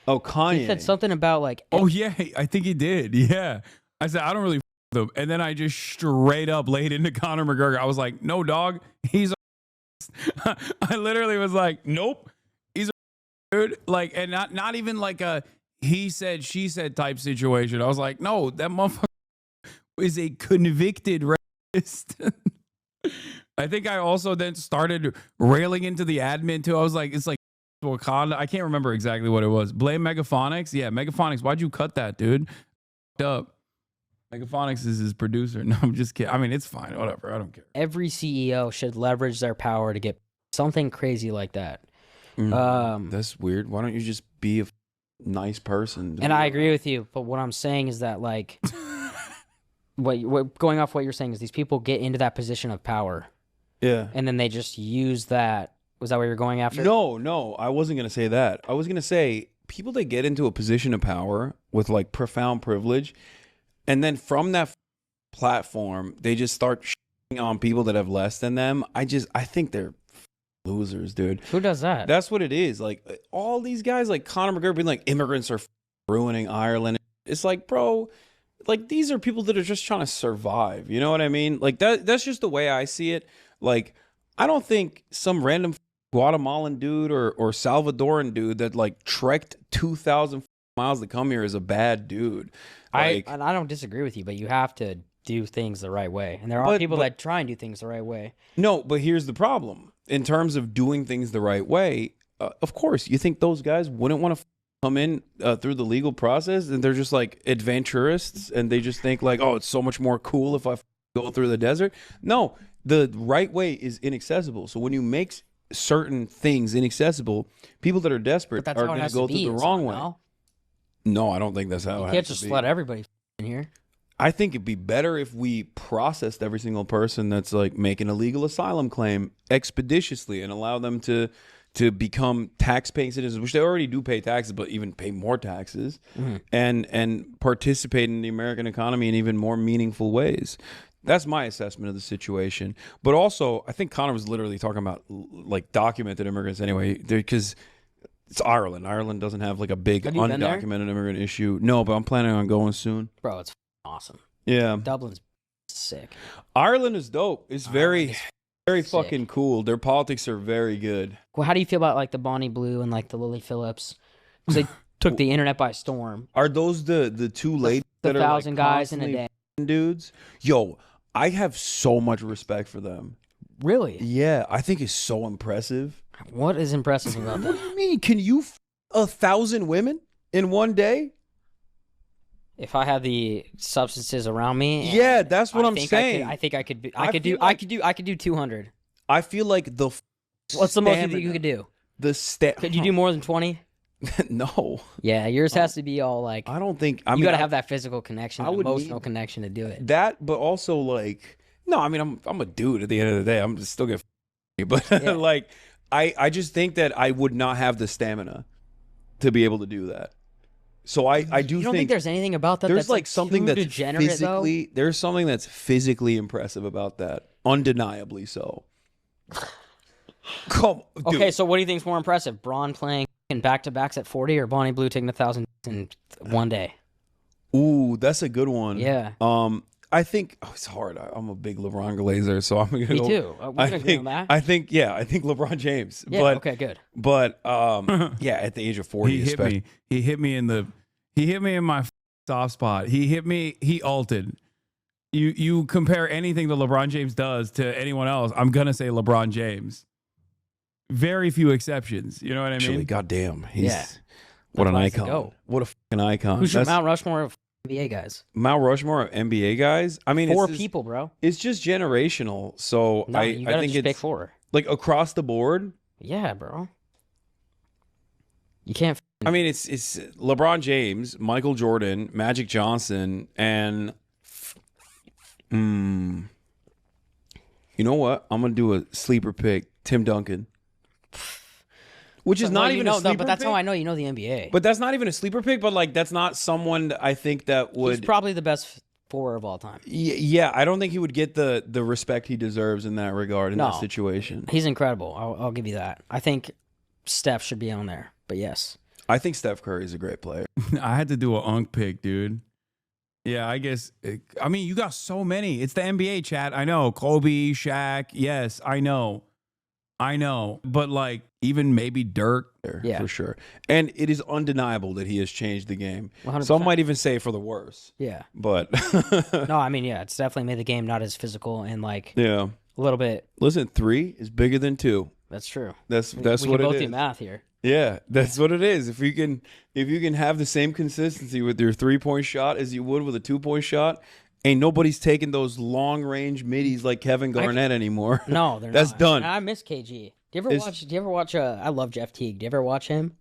Oh, Kanye. He said something about like. Oh yeah, I think he did. Yeah, I said I don't really with him, and then I just straight up laid into Conor McGregor. I was like, no, dog, he's. I literally was like, nope, he's a dude. Like, and not even like a he said she said type situation. I was like, no, that motherfucker is a convicted racist. I think I also then started railing into the admin too. I was like, it's like Wakanda. I can't remember exactly what it was. Blame Megaphonics. Yeah, Megaphonics. Why'd you cut that, dude? Up. Megaphonics is his producer. No, I'm just kidding. I mean, it's fine. Whatever. I don't care. Every CEO should leverage their power to get something crazy like that. That's weird. Why don't you just be a nice person? And I agree with you, but what I'm saying is that like, what going off what you're saying is these people get into that position of power. Yeah. And then they just use that. Was that what you're going after? No, I wasn't going to say that. I was going to say people that get into a position of power with like profound privilege, and then from that platform, they just start shitting on people that have less than them. I think they're losers, dude. Who does that? That's what it is. Like all these guys, like Conor McGregor, being like immigrants are ruining Ireland. It's like, bro, like these are people that are just trying to survive. You know what I mean? Like that's just the way I see it. Like, I don't think some random Guatemalan dude or Salvadoran dude that like trekked 2,000 miles to come here is a bad dude. Like, I don't disagree with you, but you have to do things the right way. And there are people that try and do things the right way. No, but here's the problem. In terms of doing things the right way, of course, you think those guys wouldn't want to come in through the legal process and they're just like adventurists and they just think like, oh, it's so much more cool if I go through the desert. No. The right way is inaccessible. So when you make certain things inaccessible, people that are desperate are going to go through the wrong way. No, I don't think that's how it has to be. You can't just let everybody in here. I think it'd be better if we processed every single person that's like making a legal asylum claim expeditiously and allow them to become tax-paying citizens, which they already do pay taxes, but even pay more taxes, and participate in the American economy in even more meaningful ways. That's my assessment of the situation. But also, I think Conor was literally talking about like documented immigrants anyway, because it's Ireland. Ireland doesn't have like a big undocumented immigrant issue. No, but I'm planning on going soon. Bro, it's awesome. Yeah. Dublin's sick. Ireland is dope. It's very fucking cool. Their politics are very good. Well, how do you feel about like the Bonnie Blue and like the Lily Phillips? Because they took the internet by storm. Are those the two ladies that are 1,000 guys in a day? Dudes? Yo, I have so much respect for them. Really? Yeah, I think it's so impressive. What is impressive about that? What do you mean? Can you 1,000 women in one day? If I had the substances around me, yeah, that's what I'm saying. I think I could. I could do 200. I feel like the. What's the most you could do? Could you do more than 20? No. Yeah, yours has to be all like. I don't think. You got to have that physical connection, emotional connection to do it. That, but also like, no, I mean, I'm a dude at the end of the day. I'm just still gonna, but yeah. Like, I just think that I would not have the stamina to be able to do that. So I do you don't think there's anything about that. There's that's like something that's physically. Though? There's something that's physically impressive about that, undeniably so. Come, dude. Okay, so what do you think is more impressive? Braun playing in back-to-backs at 40 or Bonnie Blue taking 1,000 in one day? Ooh, that's a good one. Yeah. I think it's hard. I'm a big LeBron glazer, so I'm gonna Me go. too. We can agree on that. I think LeBron James. Yeah. But, okay. Good. But yeah, at the age of 40, He hit me. He hit me in my soft spot. He hit me. He ulted. You compare anything that LeBron James does to anyone else, I'm gonna say LeBron James. Very few exceptions. You know what I mean? Actually, goddamn, he's Yeah. what an That's why icon. I said go. What a fucking icon. Who's your That's Mount Rushmore of NBA guys? Mount Rushmore of NBA guys. I mean, Four it's just, people, bro. It's just generational. So No, you gotta I think just pick it's four. like across the board. Yeah, bro. You can't. I mean, it's LeBron James, Michael Jordan, Magic Johnson, and you know what? I'm gonna do a sleeper pick, Tim Duncan, which is not even a sleeper but that's pick. how I know you know the NBA. But that's not even a sleeper pick. But like, that's not someone that I think that He's would. probably the best four of all time. Yeah, I don't think he would get the respect he deserves in that regard in No. that situation. He's incredible. I'll give you that. I think Steph should be on there. But yes. I think Steph Curry is a great player. I had to do an unk pick, dude. Yeah, I guess. I mean, you got so many. It's the NBA, chat. I know. Kobe, Shaq. Yes, I know. But like, even maybe Dirk. Yeah. For sure. And it is undeniable that he has changed the game. 100%. Some might even say for the worse. Yeah. But No, I mean, yeah, it's definitely made the game not as physical and like yeah. a little bit. Listen, 3 is bigger than 2. That's true. That's We what can it both is. do math here. Yeah, that's what it is. If you can have the same consistency with your 3-point shot as you would with a 2-point shot, ain't nobody's taking those long range middies like Kevin Garnett anymore. No, they're That's not. done. And I miss KG. Do you ever watch I love Jeff Teague. Do you ever watch him?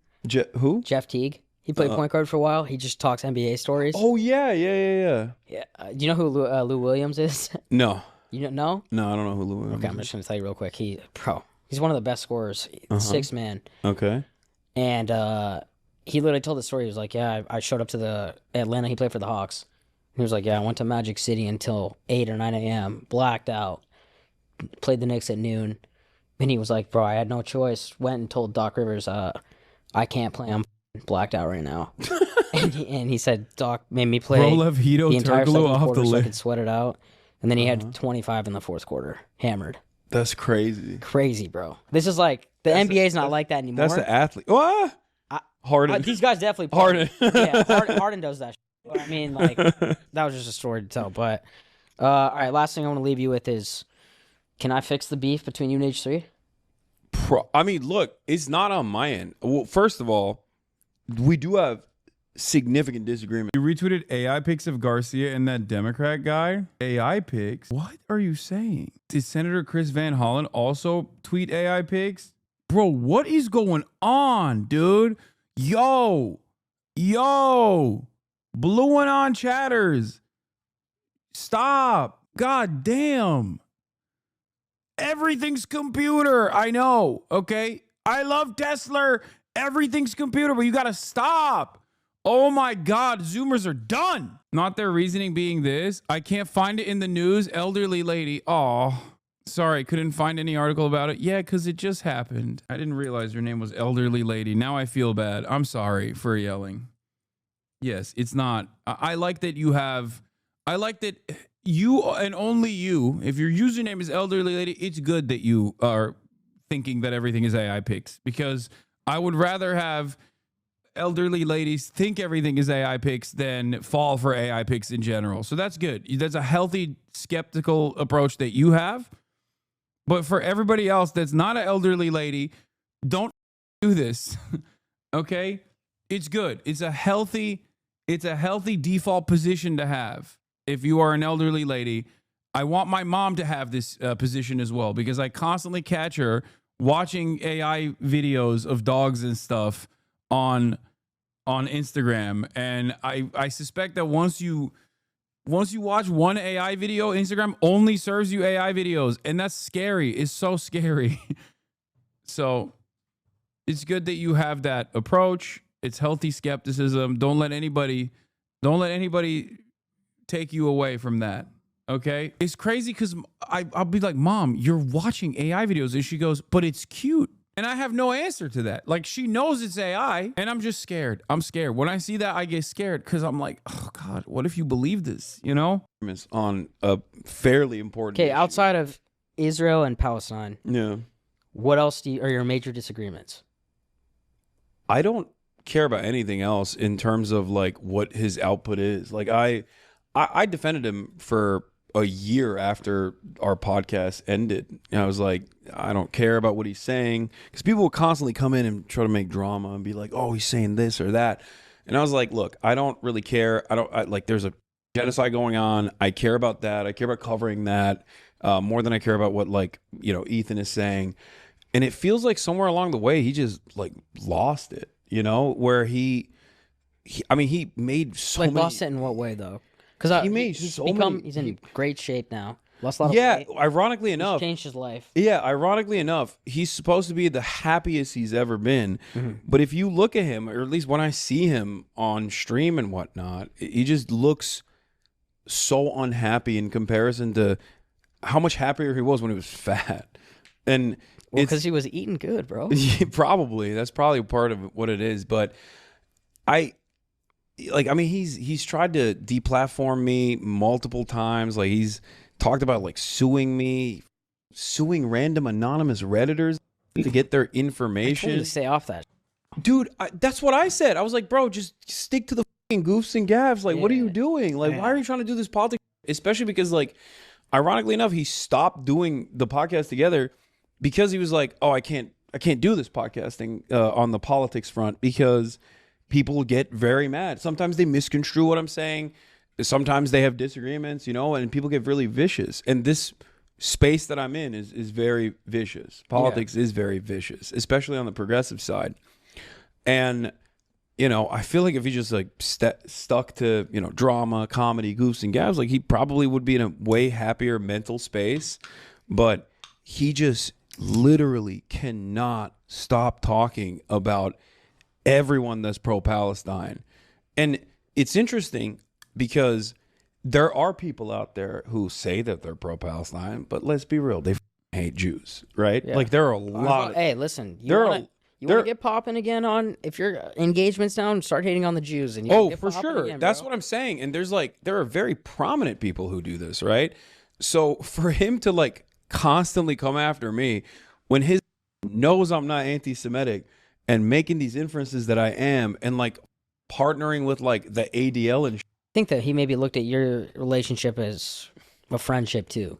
Who? Jeff Teague. He played point guard for a while. He just talks NBA stories. Oh yeah. Yeah. Do you know who Lou Williams is? No, You don't know? I don't know who Lou Williams Okay, I'm just gonna tell you real quick. He's one of the best scorers, sixth man. Okay. And he literally told the story. He was like, "Yeah, I showed up to the Atlanta. He played for the Hawks. He was like, "Yeah, I went to Magic City until 8 or 9 a.m. Blacked out. Played the Knicks at noon." And he was like, "Bro, I had no choice. Went and told Doc Rivers, I can't play. I'm blacked out right now." and he said, "Doc made me play Rolev Hito the entire Turkoglu second off quarter the so I list. could sweat it out." And then he had 25 in the fourth quarter, hammered. That's crazy. Crazy, bro. This is like the NBA's not like that anymore. That's the athlete. What? Harden. These guys definitely play. Harden. Yeah, Harden does that. But I mean, like, that was just a story to tell. But all right, last thing I want to leave you with is, can I fix the beef between you and H3? I mean, look, it's not on my end. Well, first of all, we do have significant disagreement. You retweeted AI pics of Garcia and that Democrat guy. AI pics? What are you saying? Did Senator Chris Van Hollen also tweet AI pics? Bro, what is going on, dude? Yo, blue one on chatters. Stop. God damn. Everything's computer. I know. Okay. I love Tesla. Everything's computer, but you got to stop. Oh my God. Zoomers are done. Not their reasoning being this. I can't find it in the news. Elderly lady. Oh, sorry. Couldn't find any article about it. Yeah, because it just happened. I didn't realize her name was Elderly Lady. Now I feel bad. I'm sorry for yelling. Yes, it's not. I like that you have. I like that you and only you, if your username is Elderly Lady, it's good that you are thinking that everything is AI pics, because I would rather have elderly ladies think everything is AI pics than fall for AI pics in general. So that's good. That's a healthy, skeptical approach that you have. But for everybody else that's not an elderly lady, don't do this. Okay? It's good. It's a healthy default position to have. If you are an elderly lady, I want my mom to have this position as well, because I constantly catch her watching AI videos of dogs and stuff on Instagram, and I suspect that once you watch one AI video, Instagram only serves you AI videos, and that's scary. It's so scary. So it's good that you have that approach. It's healthy skepticism. Don't let anybody take you away from that. Okay? It's crazy because I'll be like, Mom, you're watching AI videos. And she goes, but it's cute. And I have no answer to that. Like, she knows it's AI, and I'm just scared. I'm scared. When I see that, I get scared because I'm like, oh, God, what if you believe this, you know? On a fairly important Okay, issue. outside of Israel and Palestine, Yeah. what else are your major disagreements? I don't care about anything else in terms of like what his output is. Like I defended him for a year after our podcast ended. And I was like, I don't care about what he's saying, because people will constantly come in and try to make drama and be like, oh, he's saying this or that. And I was like, look, I don't really care. Like, there's a genocide going on. I care about that. I care about covering that more than I care about what, like, you know, Ethan is saying. And it feels like somewhere along the way, he just like lost it, you know, where he made so Like, many. lost it in what way, though? Because He made he's so many- He's in great shape now. Lost a lot of Yeah, weight. ironically He's enough. changed his life. Yeah, ironically enough, he's supposed to be the happiest he's ever been. But if you look at him, or at least when I see him on stream and whatnot, he just looks so unhappy in comparison to how much happier he was when he was fat. And Well, it's because he was eating good, bro. probably that's probably part of what it is. But he's tried to deplatform me multiple times. Like, he's talked about like suing random anonymous Redditors to get their I told you information. to stay off that. Dude, that's what I said. I was like, bro, just stick to the fucking goofs and gaffs. Like, what are you Yeah. doing? Like, why are you trying to do this politics? Especially because, like, ironically enough, he stopped doing the podcast together because he was like, oh, I can't do this podcasting on the politics front because people get very mad. Sometimes they misconstrue what I'm saying. Sometimes they have disagreements, you know, and people get really vicious. And this space that I'm in is very vicious. Politics is very vicious, especially on the progressive side. And, you know, I feel like if he just like stuck to, you know, drama, comedy, goofs and gaffs, like, he probably would be in a way happier mental space. But he just literally cannot stop talking about everyone that's pro-Palestine. And it's interesting because there are people out there who say that they're pro-Palestine, but let's be real, they hate Jews, right? Yeah. Like, there are a lot of... Hey, listen. You There are- want to there- get popping again on, if your engagement's down, start hating on the Jews. And you can Oh, get for popping sure. again, That's bro. what I'm saying. And there are very prominent people who do this, right? So for him to like constantly come after me when his knows I'm not anti-Semitic and making these inferences that I am, and like partnering with like the ADL and I think that he maybe looked at your relationship as a friendship too.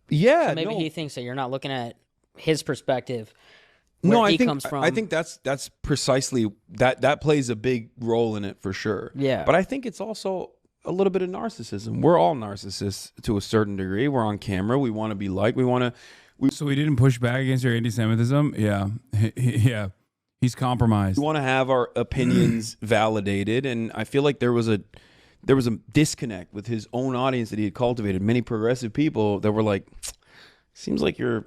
yeah, So maybe no. he thinks that you're not looking at his perspective. Where No, he I think comes from. I think that's precisely that plays a big role in it for sure. Yeah. But I think it's also a little bit of narcissism. We're all narcissists to a certain degree. We're on camera. We want to be liked. We want to So he didn't push back against your anti-Semitism? Yeah. Yeah. He's compromised. have our opinions validated, and I feel like there was a disconnect with his own audience that he had cultivated. Many progressive people that were like, seems like you're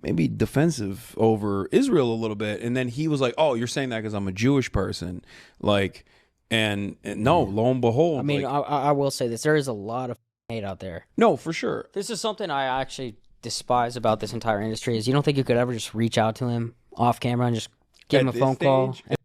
maybe defensive over Israel a little bit. And then he was like, oh, you're saying that because I'm a Jewish person. Like, and no, lo and behold. I mean, like, I will say this. There is a lot of hate out there. no, for sure. This is something I actually despise about this entire industry is you don't think you could ever just reach out to him off camera and just give him a At this phone call. stage,